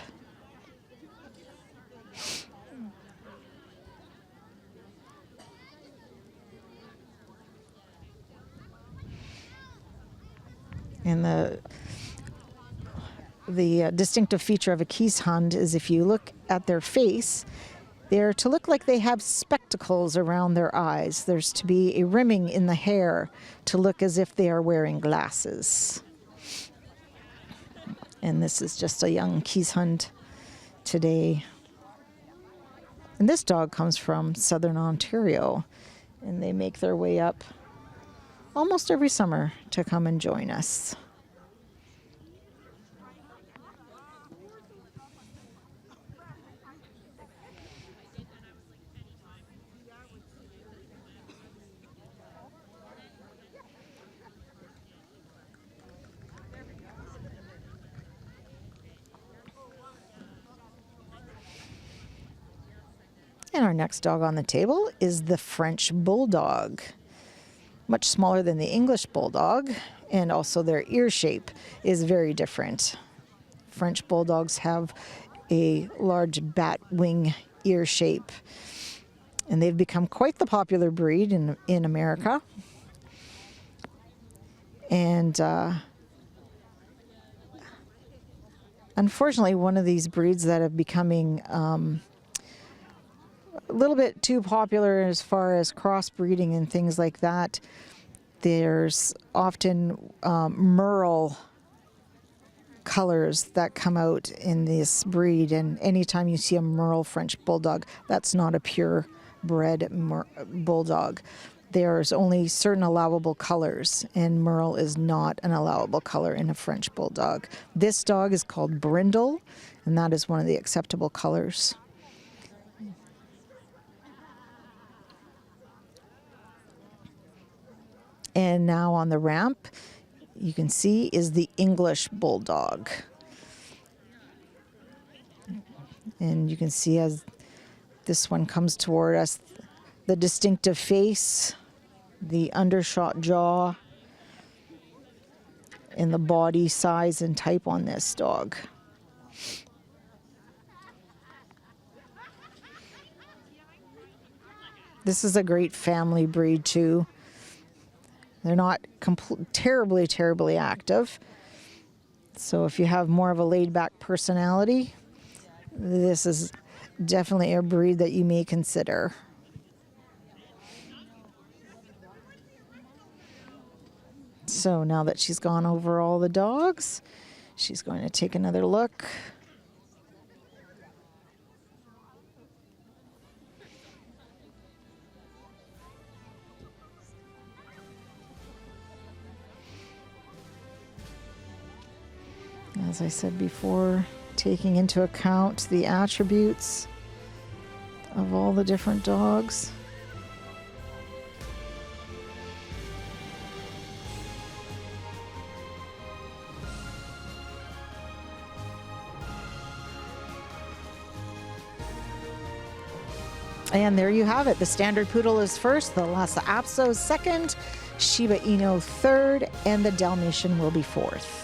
And the distinctive feature of a Keeshond is if you look at their face, they're to look like they have spectacles around their eyes. There's to be a rimming in the hair to look as if they are wearing glasses. And this is just a young Keeshond today. And this dog comes from southern Ontario, and they make their way up almost every summer to come and join us. And our next dog on the table is the French Bulldog. Much smaller than the English Bulldog, and also their ear shape is very different. French Bulldogs have a large bat wing ear shape, and they've become quite the popular breed in America. And unfortunately, one of these breeds that are becoming a little bit too popular as far as crossbreeding and things like that. There's often merle colors that come out in this breed, and anytime you see a merle French Bulldog, that's not a purebred bulldog. there's only certain allowable colors, and Merle is not an allowable color in a French Bulldog. This dog is called Brindle, and that is one of the acceptable colors. And now on the ramp, you can see is the English Bulldog. And you can see as this one comes toward us, the distinctive face, the undershot jaw, and the body size and type on this dog. This is a great family breed too. They're not terribly active. So if you have more of a laid-back personality, this is definitely a breed that you may consider. So now that she's gone over all the dogs, she's going to take another look. As I said before, taking into account the attributes of all the different dogs. And there you have it. The Standard Poodle is first, the Lhasa Apso is second, Shiba Inu third, and the Dalmatian will be fourth.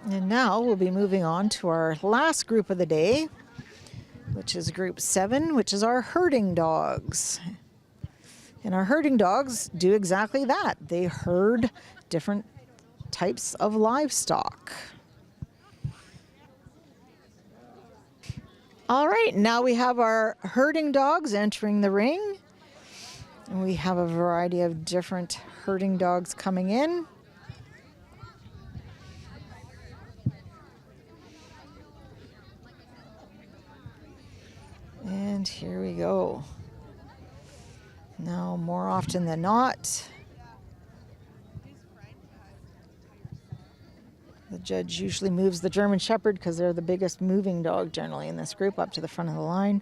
And now we'll be moving on to our last group of the day, which is group 7, which is our herding dogs. And our herding dogs do exactly that. They herd different types of livestock. All right, now we have our herding dogs entering the ring. And we have a variety of different herding dogs coming in. And here we go. Now, more often than not, the judge usually moves the German Shepherd because they're the biggest moving dog generally in this group up to the front of the line.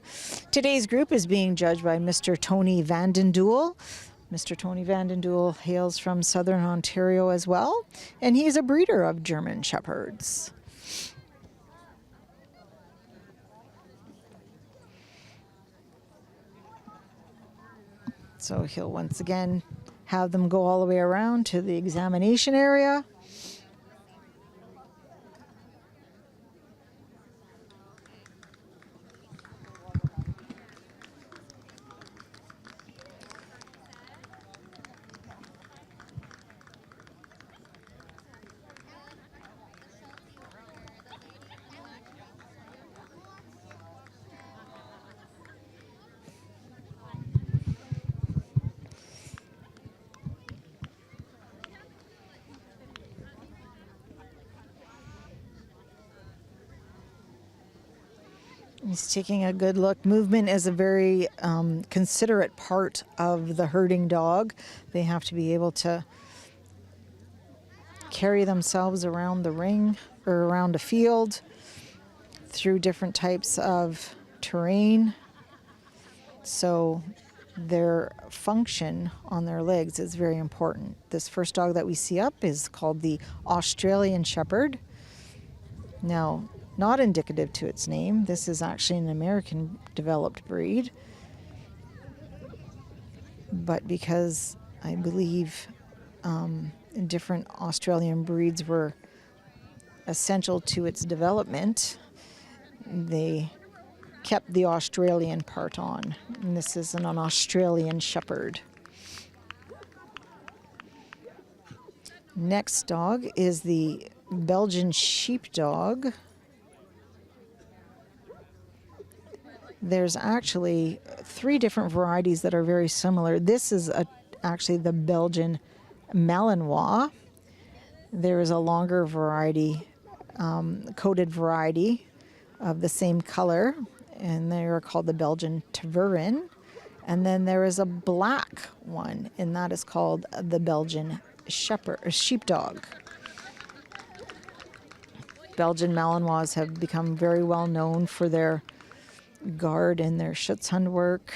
Today's group is being judged by Mr. Tony Vandendoel. Mr. Tony Vandendoel hails from Southern Ontario as well, and he's a breeder of German Shepherds. So he'll once again have them go all the way around to the examination area. He's taking a good look. Movement is a very considerate part of the herding dog. They have to be able to carry themselves around the ring or around a field through different types of terrain. So their function on their legs is very important. This first dog that we see up is called the Australian Shepherd. Now, not indicative to its name. This is actually an American developed breed. But because I believe different Australian breeds were essential to its development, they kept the Australian part on. And this is an Australian Shepherd. Next dog is the Belgian Sheepdog. There's actually 3 different varieties that are very similar. This is actually the Belgian Malinois. There is a longer variety, coated variety of the same color, and they are called the Belgian Tervuren. And then there is a black one, and that is called the Belgian Sheepdog. Belgian Malinois have become very well known for their guard and their Schutzhund work,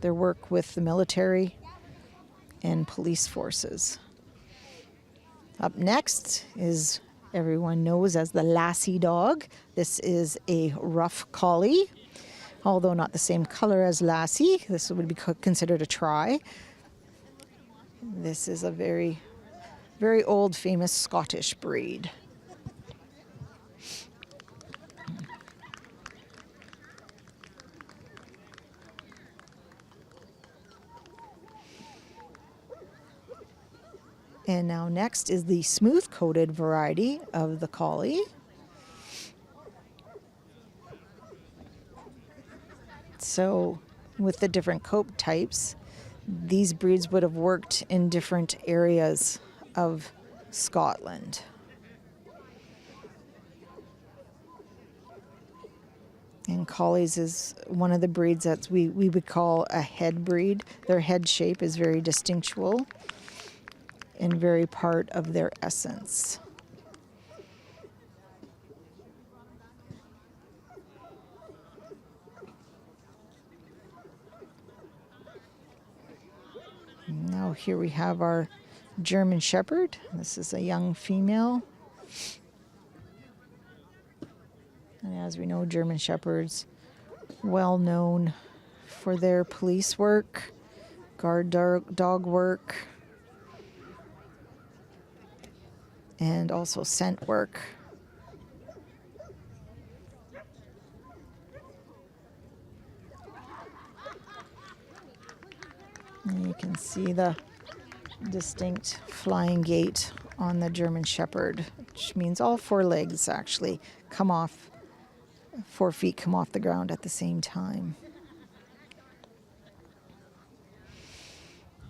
their work with the military and police forces. Up next is, everyone knows as the Lassie dog. This is a rough collie, although not the same color as Lassie. This would be considered a tri. This is a very, very old, famous Scottish breed. And now next is the smooth-coated variety of the collie. So with the different coat types, these breeds would have worked in different areas of Scotland. And collies is one of the breeds that we would call a head breed. Their head shape is very distinctual and very part of their essence. Now here we have our German Shepherd. This is a young female. And as we know, German Shepherds, well known for their police work, guard dog work, and also scent work. And you can see the distinct flying gait on the German Shepherd, which means all four legs actually come off, 4 feet come off the ground at the same time.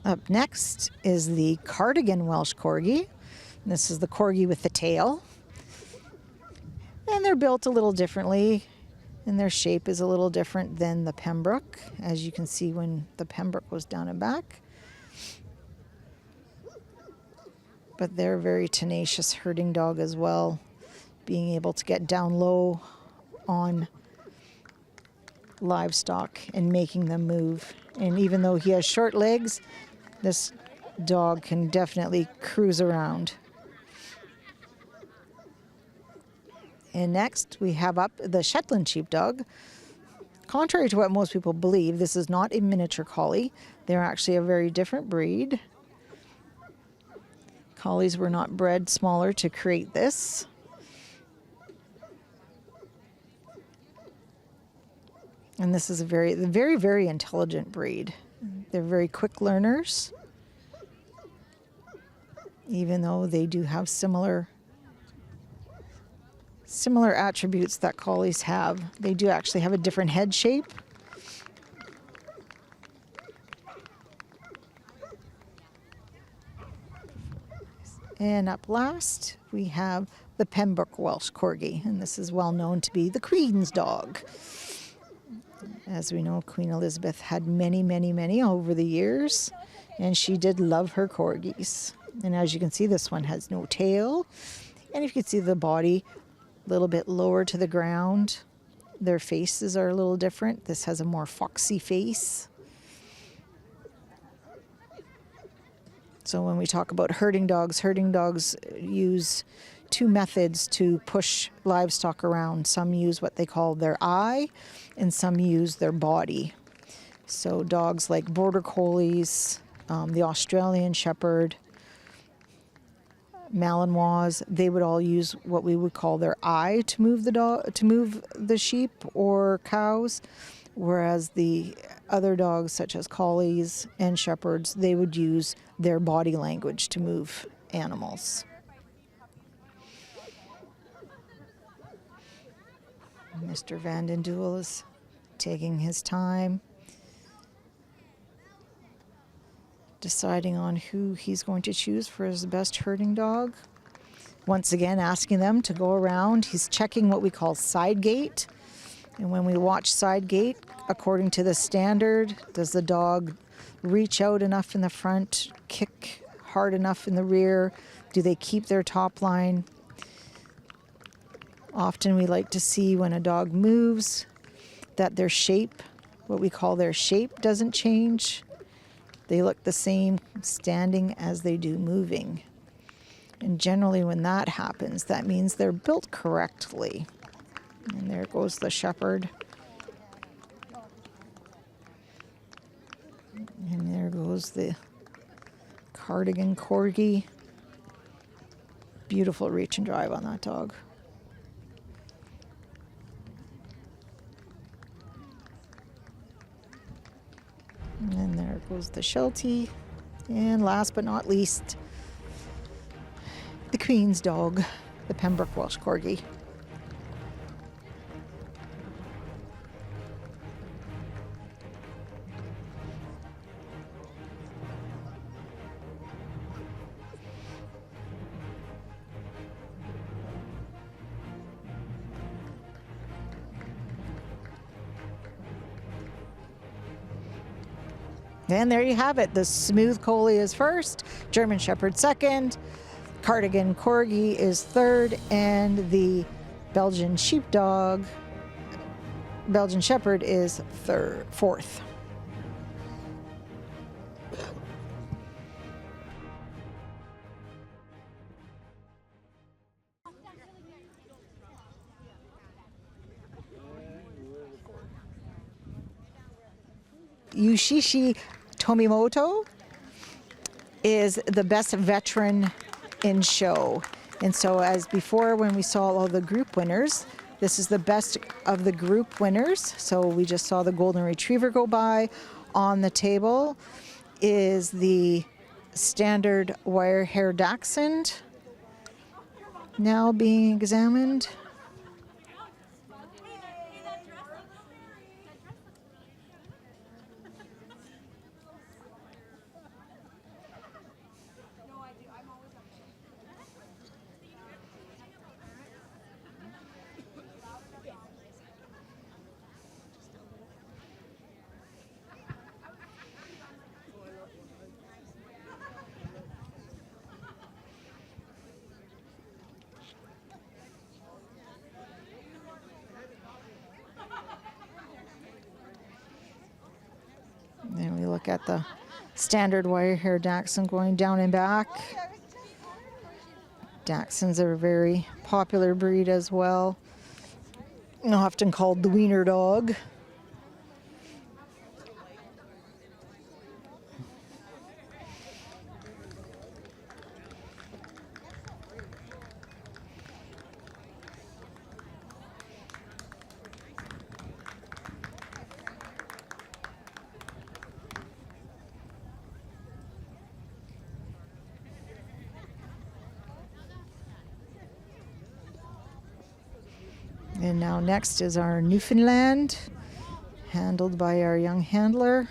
Up next is the Cardigan Welsh Corgi. This is the Corgi with the tail. And they're built a little differently, and their shape is a little different than the Pembroke, as you can see when the Pembroke goes down and back. But they're a very tenacious herding dog as well, being able to get down low on livestock and making them move. And even though he has short legs, this dog can definitely cruise around. And next we have up the Shetland Sheepdog. Contrary to what most people believe, this is not a miniature collie. They're actually a very different breed. Collies were not bred smaller to create this. And this is a very intelligent breed. They're very quick learners, even though they do have similar attributes that collies have. They do actually have a different head shape. And up last, we have the Pembroke Welsh Corgi, and this is well known to be the Queen's dog. As we know, Queen Elizabeth had many over the years, and she did love her corgis. And as you can see, this one has no tail, and if you can see the body a little bit lower to the ground, their faces are a little different. This has a more foxy face. So when we talk about herding dogs use 2 methods to push livestock around. Some use what they call their eye, and some use their body. So dogs like Border Collies, the Australian Shepherd, Malinois, they would all use what we would call their eye to move the sheep or cows, whereas the other dogs, such as Collies and Shepherds, they would use their body language to move animals. Mr. Van den Duel is taking his time, deciding on who he's going to choose for his best herding dog. Once again, asking them to go around. He's checking what we call side gait. And when we watch side gait, according to the standard, does the dog reach out enough in the front, kick hard enough in the rear? Do they keep their top line? Often we like to see when a dog moves that their shape, what we call their shape, doesn't change. They look the same standing as they do moving. And generally when that happens, that means they're built correctly. And there goes the Shepherd. And there goes the Cardigan Corgi. Beautiful reach and drive on that dog. And then there goes the Sheltie. And last but not least, the Queen's dog, the Pembroke Welsh Corgi. And there you have it. The Smooth Collie is first, German Shepherd second, Cardigan Corgi is third, and the Belgian Sheepdog, Belgian Shepherd is fourth. Yushishi Tomimoto is the best veteran in show. And so as before, when we saw all the group winners, this is the best of the group winners. So we just saw the Golden Retriever go by on the table. is the standard wire hair dachshund now being examined. Then we look at the standard wire hair dachshund going down and back. Dachshunds are a very popular breed as well, often called the wiener dog. And now next is our Newfoundland, handled by our young handler.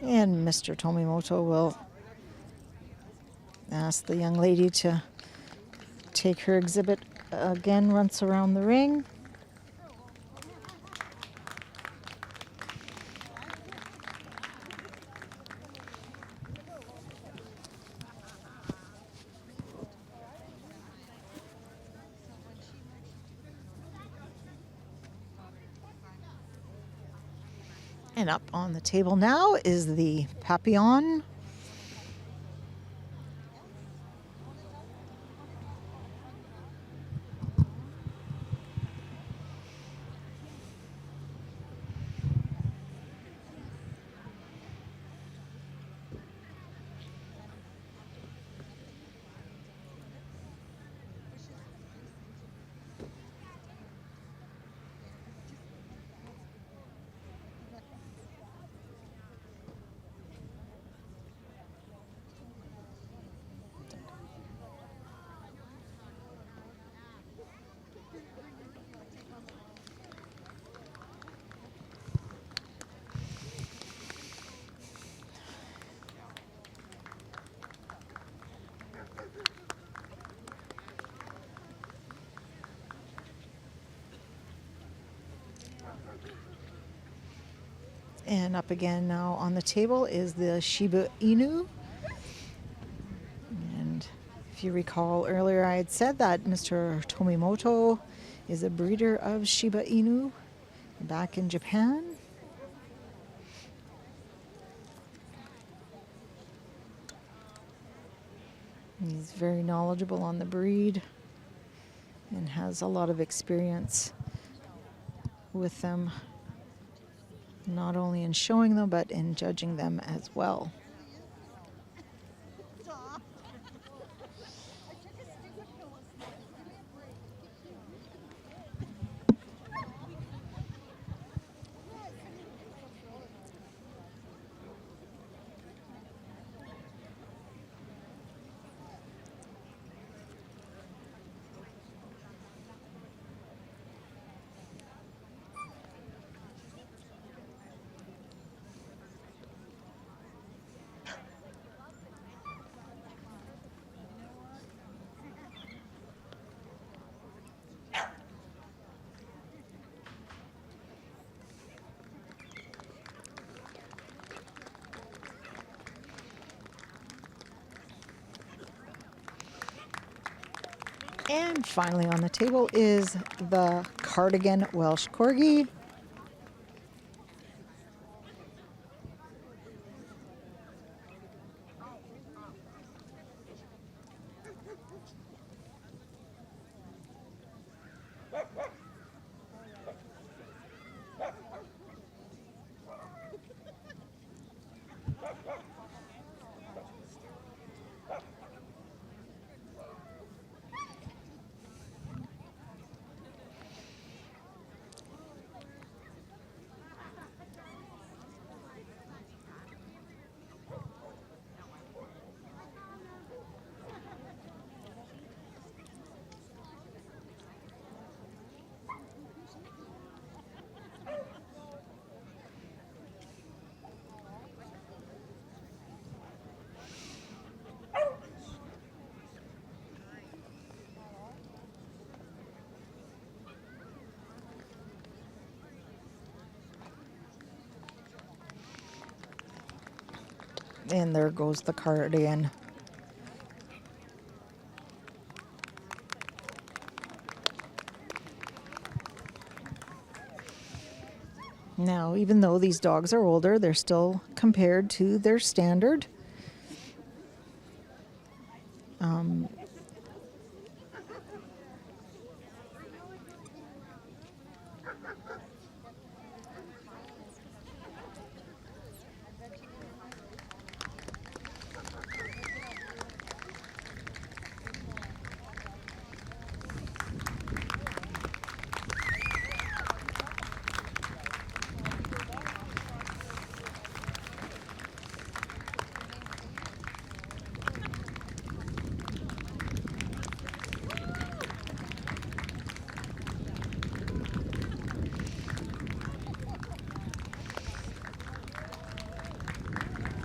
And Mr. Tomimoto will ask the young lady to take her exhibit again once around the ring. And up on the table now is the Papillon. And up again now on the table is the Shiba Inu. And if you recall earlier, I had said that Mr. Tomimoto is a breeder of Shiba Inu back in Japan. He's very knowledgeable on the breed and has a lot of experience with them, not only in showing them, but in judging them as well. And finally on the table is the Cardigan Welsh Corgi. And there goes the Cardigan. Now, even though these dogs are older, they're still compared to their standard.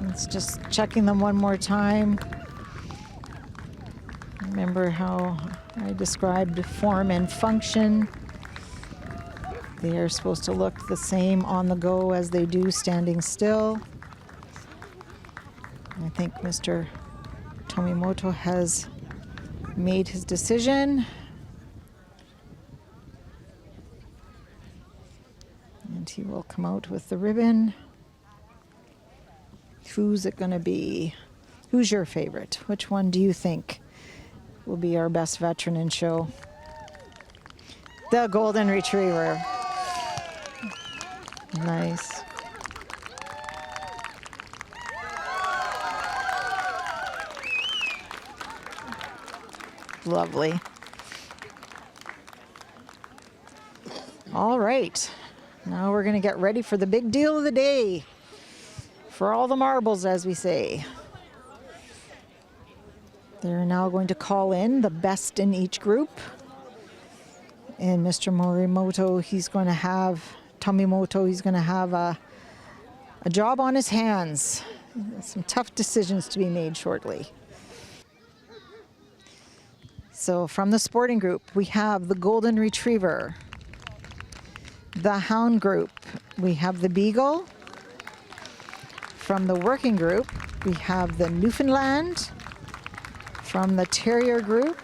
It's just checking them one more time. Remember how I described form and function. They are supposed to look the same on the go as they do standing still. I think Mr. Tomimoto has made his decision. And he will come out with the ribbon. Who's it going to be? Who's your favorite? Which one do you think will be our best veteran in show? The Golden Retriever. Nice. Lovely. All right. Now we're going to get ready for the big deal of the day. For all the marbles, as we say. They're now going to call in the best in each group. And Mr. Tomimoto, he's going to have a job on his hands. Some tough decisions to be made shortly. So from the sporting group, we have the Golden Retriever. The Hound group, we have the Beagle. From the working group, we have the Newfoundland. From the Terrier group,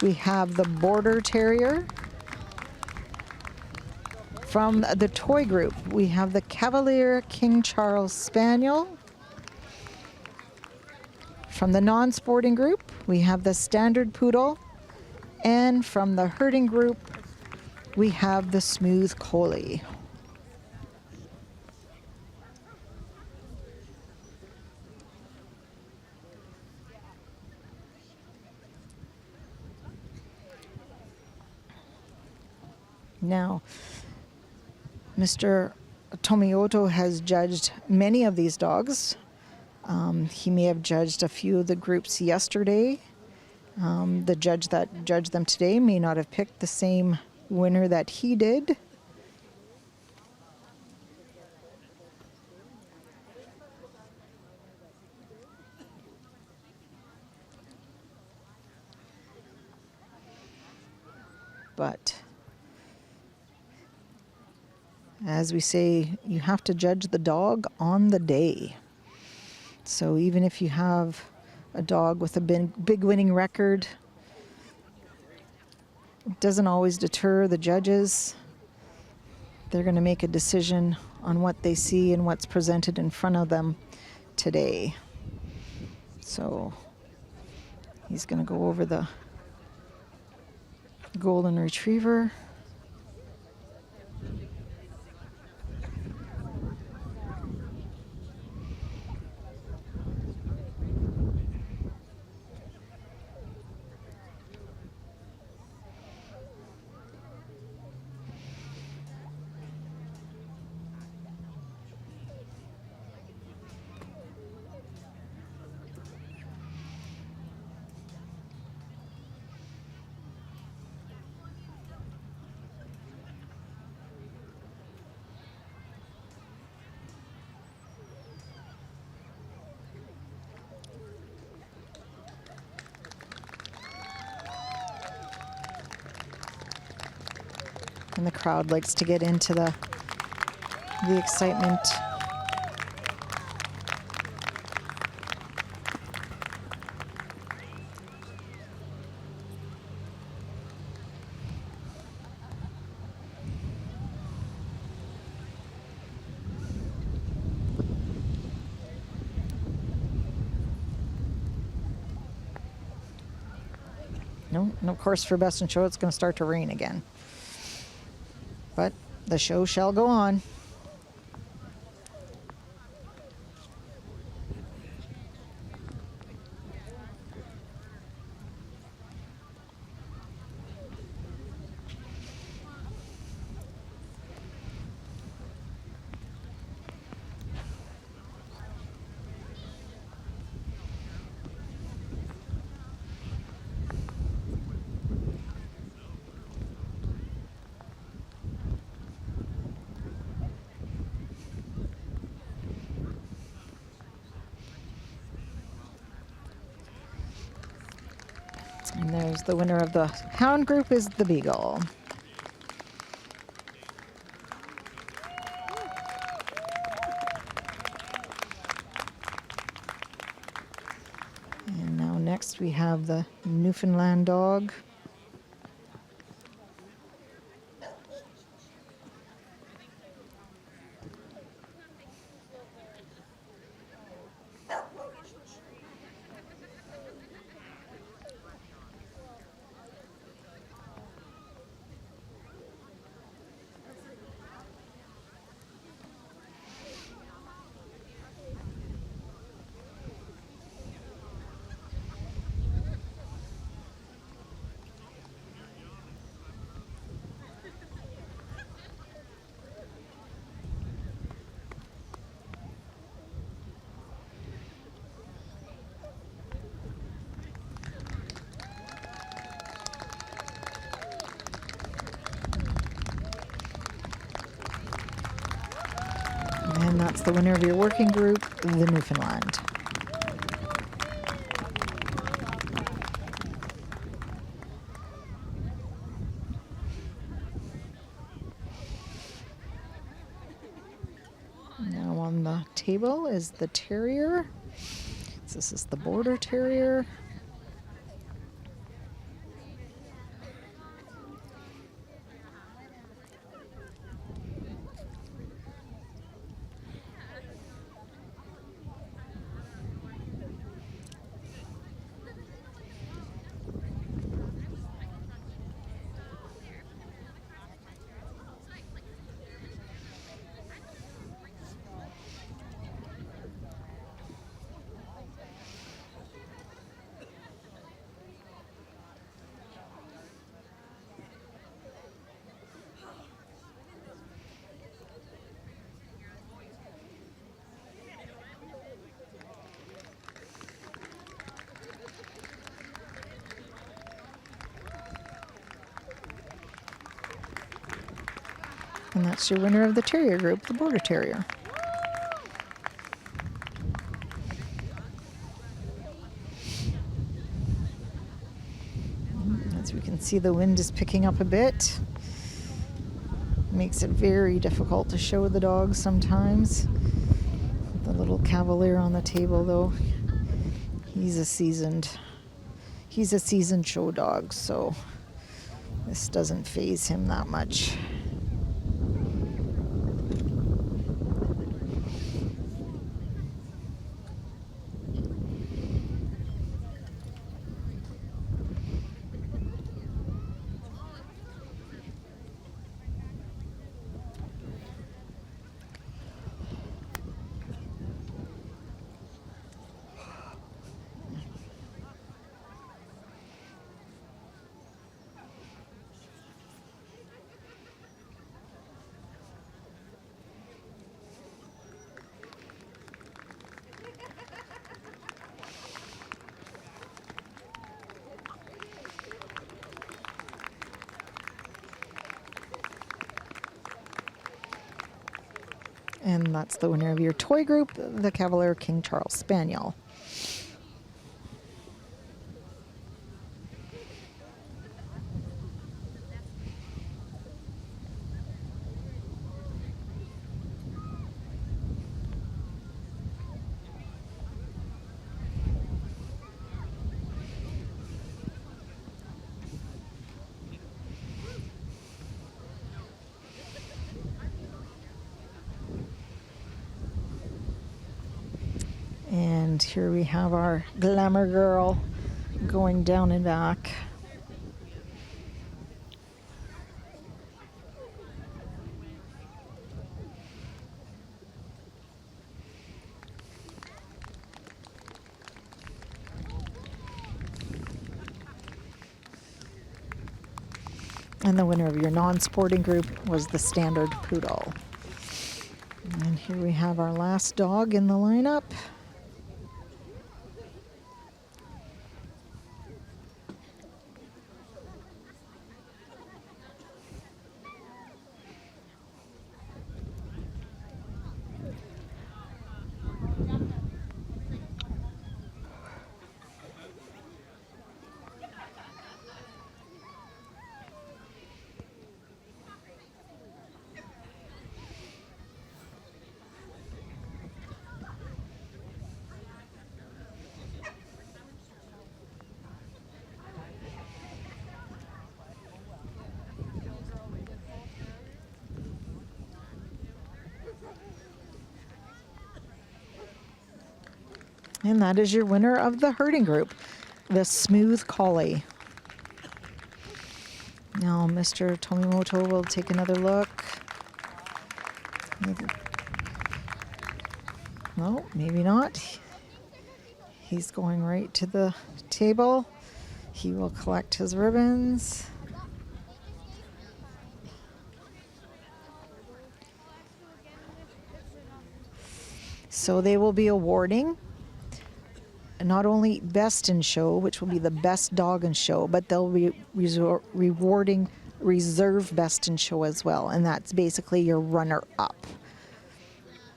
we have the Border Terrier. From the toy group, we have the Cavalier King Charles Spaniel. From the non-sporting group, we have the Standard Poodle. And from the herding group, we have the Smooth Collie. Now, Mr. Tomimoto has judged many of these dogs. He may have judged a few of the groups yesterday. The judge that judged them today may not have picked the same winner that he did. But as we say, you have to judge the dog on the day. So even if you have a dog with a big winning record, It doesn't always deter the judges. They're going to make a decision on what they see and what's presented in front of them today. So he's going to go over the golden retriever. And the crowd likes to get into the excitement. No, and of course for Best in Show it's going to start to rain again. But the show shall go on. And there's the winner of the hound group is the Beagle. And now next we have the Newfoundland dog. And that's the winner of your working group, the Newfoundland. Now on the table is the Terrier. This is the Border Terrier. And that's your winner of the Terrier group, the Border Terrier. As we can see, the wind is picking up a bit. Makes it very difficult to show the dogs sometimes. The little Cavalier on the table, though, he's a seasoned show dog, so This doesn't faze him that much. And that's the winner of your toy group, the Cavalier King Charles Spaniel. And here we have our glamour girl going down and back. And the winner of your non-sporting group was the standard poodle. And here we have our last dog in the lineup. And that is your winner of the herding group, the Smooth Collie. Now Mr. Tomimoto will take another look. No, maybe not. He's going right to the table. He will collect his ribbons. So they will be awarding not only best in show, which will be the best dog in show, but they'll be rewarding reserve best in show as well. And that's basically your runner up.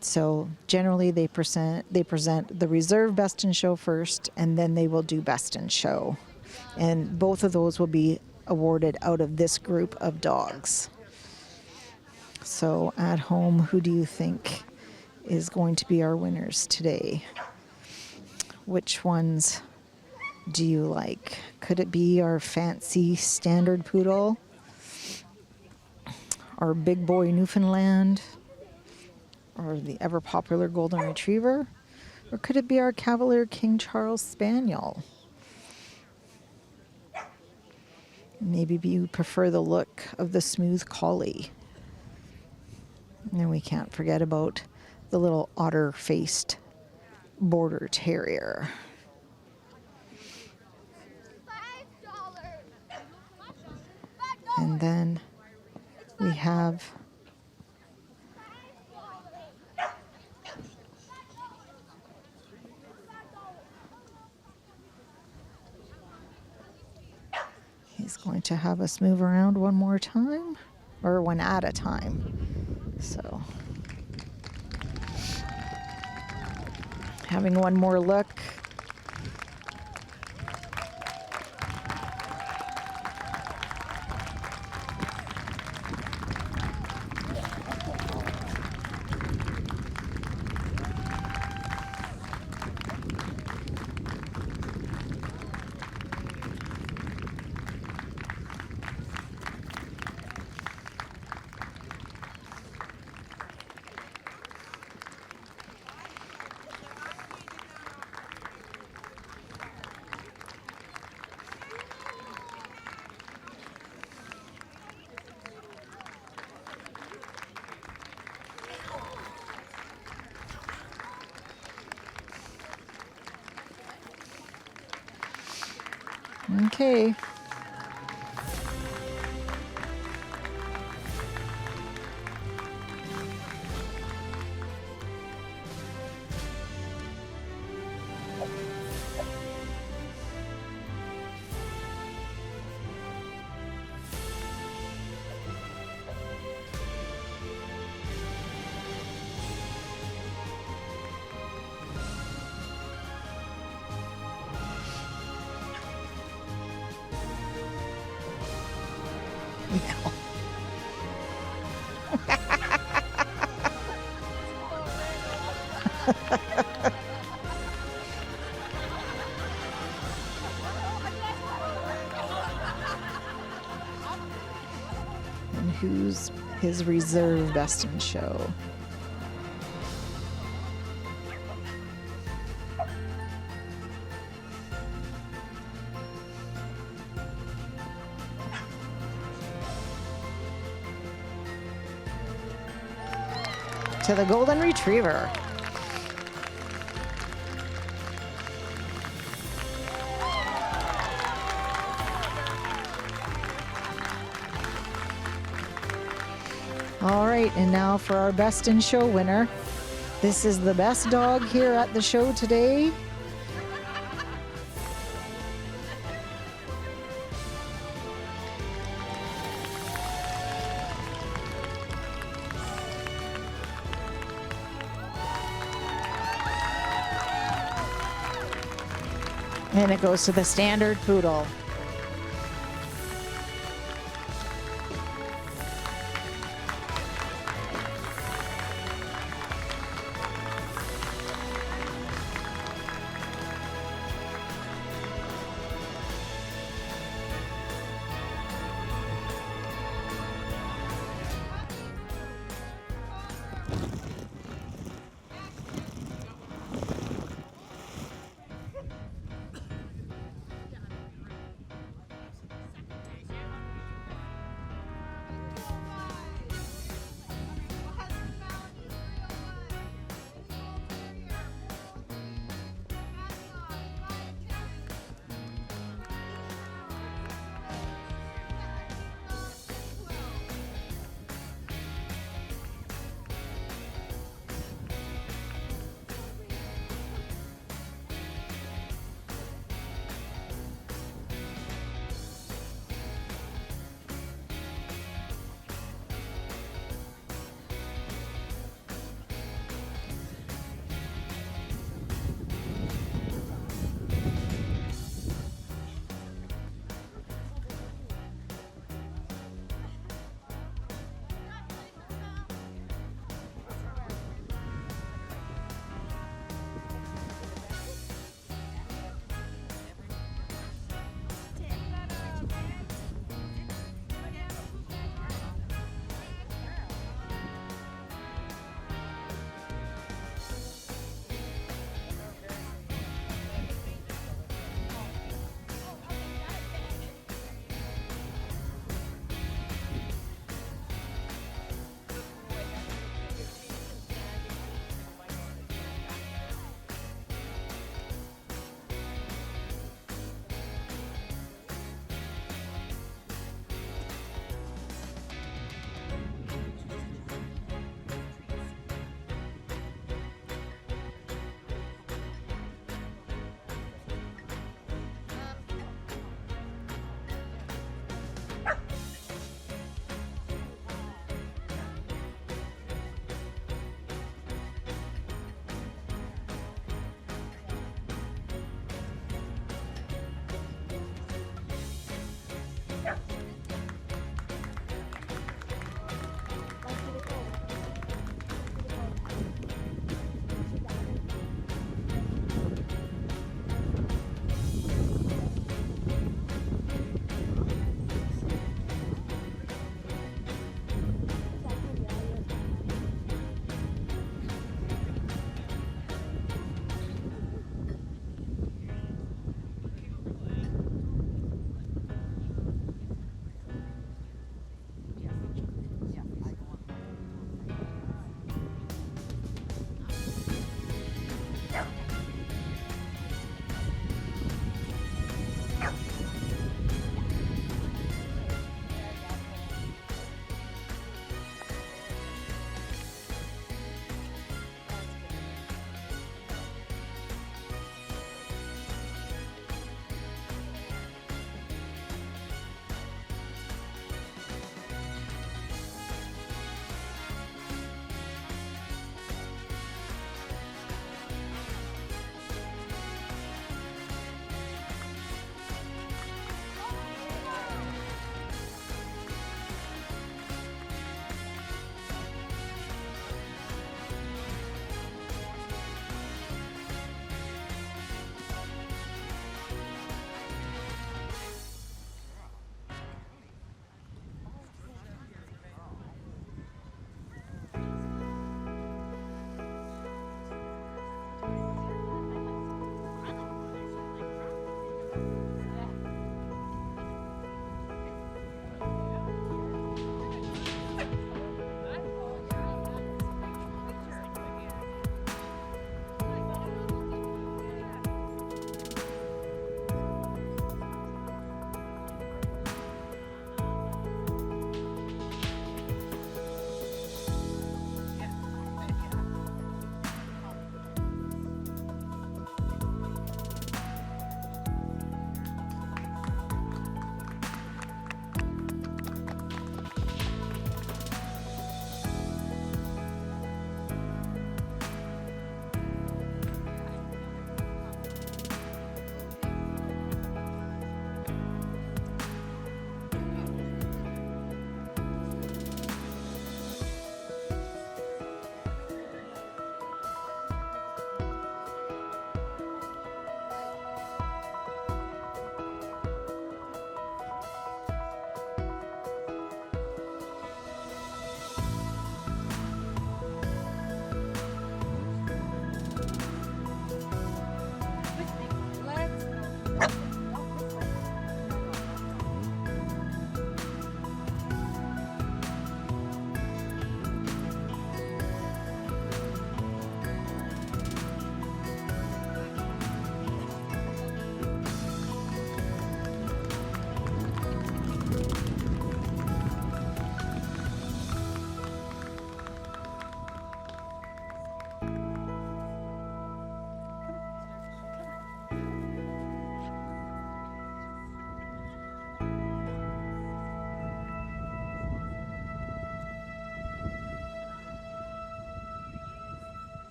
So generally they present the reserve best in show first, and then they will do best in show. And both of those will be awarded out of this group of dogs. So at home, who do you think is going to be our winners today? Which ones do you like? Could it be our fancy standard poodle? Our big boy Newfoundland? Or the ever popular golden retriever? Or could it be our Cavalier King Charles Spaniel? Maybe you prefer the look of the Smooth Collie. And we can't forget about the little otter-faced Border Terrier. And then we have he's going to have us move around one more time, or one at a time. So having one more look. Okay. And who's his reserve best in show? To the Golden Retriever. All right, and now for our best in show winner. This is the best dog here at the show today. And it goes to the Standard Poodle.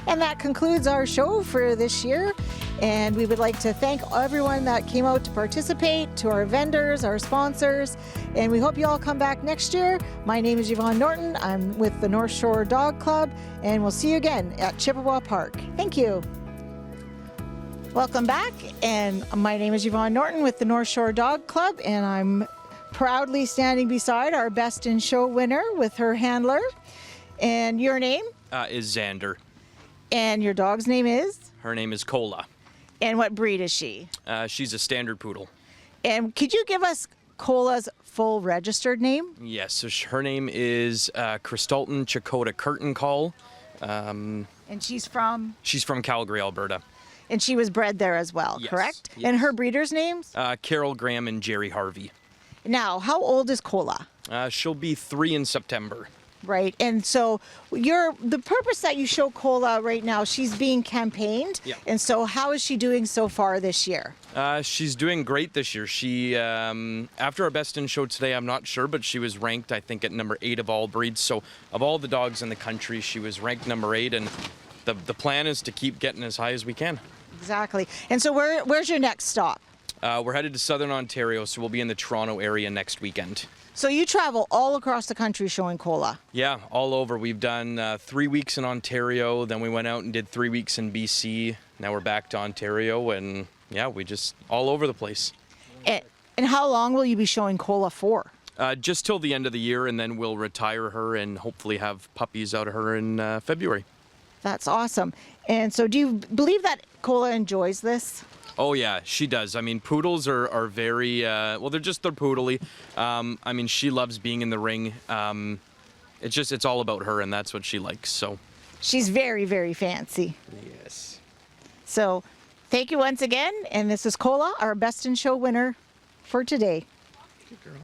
And that concludes our show for this year. And we would like to thank everyone that came out to participate, to our vendors, our sponsors, and we hope you all come back next year. My name is Yvonne Norton. I'm with the Northshore Dog Club, and we'll see you again at Chippewa Park. Thank you. Welcome back, and my name is Yvonne Norton with the Northshore Dog Club, and I'm proudly standing beside our Best in Show winner with her handler. And your name? Is Xander. And your dog's name is? Her name is Cola. And what breed is she? She's a standard poodle. And could you give us Cola's full registered name? Yes, so her name is Kristalton Chakota Curtain Call. And she's from? She's from Calgary, Alberta. And she was bred there as well, Yes, correct? yes. And her breeders' names? Carol Graham and Jerry Harvey. Now, how old is Cola? She'll be 3 in September. Right, and so the purpose that you show Cola right now, she's being campaigned. Yeah. And so how is she doing so far this year? She's doing great this year. She, after our Best in Show today, I'm not sure, but she was ranked, I think, at number 8 of all breeds. So of all the dogs in the country, she was ranked number 8, and the plan is to keep getting as high as we can. Exactly. And so where's your next stop? We're headed to Southern Ontario, so we'll be in the Toronto area next weekend. So you travel all across the country showing Cola? Yeah, all over. We've done 3 weeks in Ontario, then we went out and did 3 weeks in BC. Now we're back to Ontario, and yeah, we just all over the place. And how long will you be showing Cola for? Just till the end of the year, and then we'll retire her and hopefully have puppies out of her in February. That's awesome. And so do you believe that Cola enjoys this? Oh yeah, she does. I mean, poodles are very, they're poodly. I mean, she loves being in the ring. It's all about her, and that's what she likes, so. She's very, very fancy. Yes. So thank you once again. And this is Cola, our Best in Show winner for today. Good girl.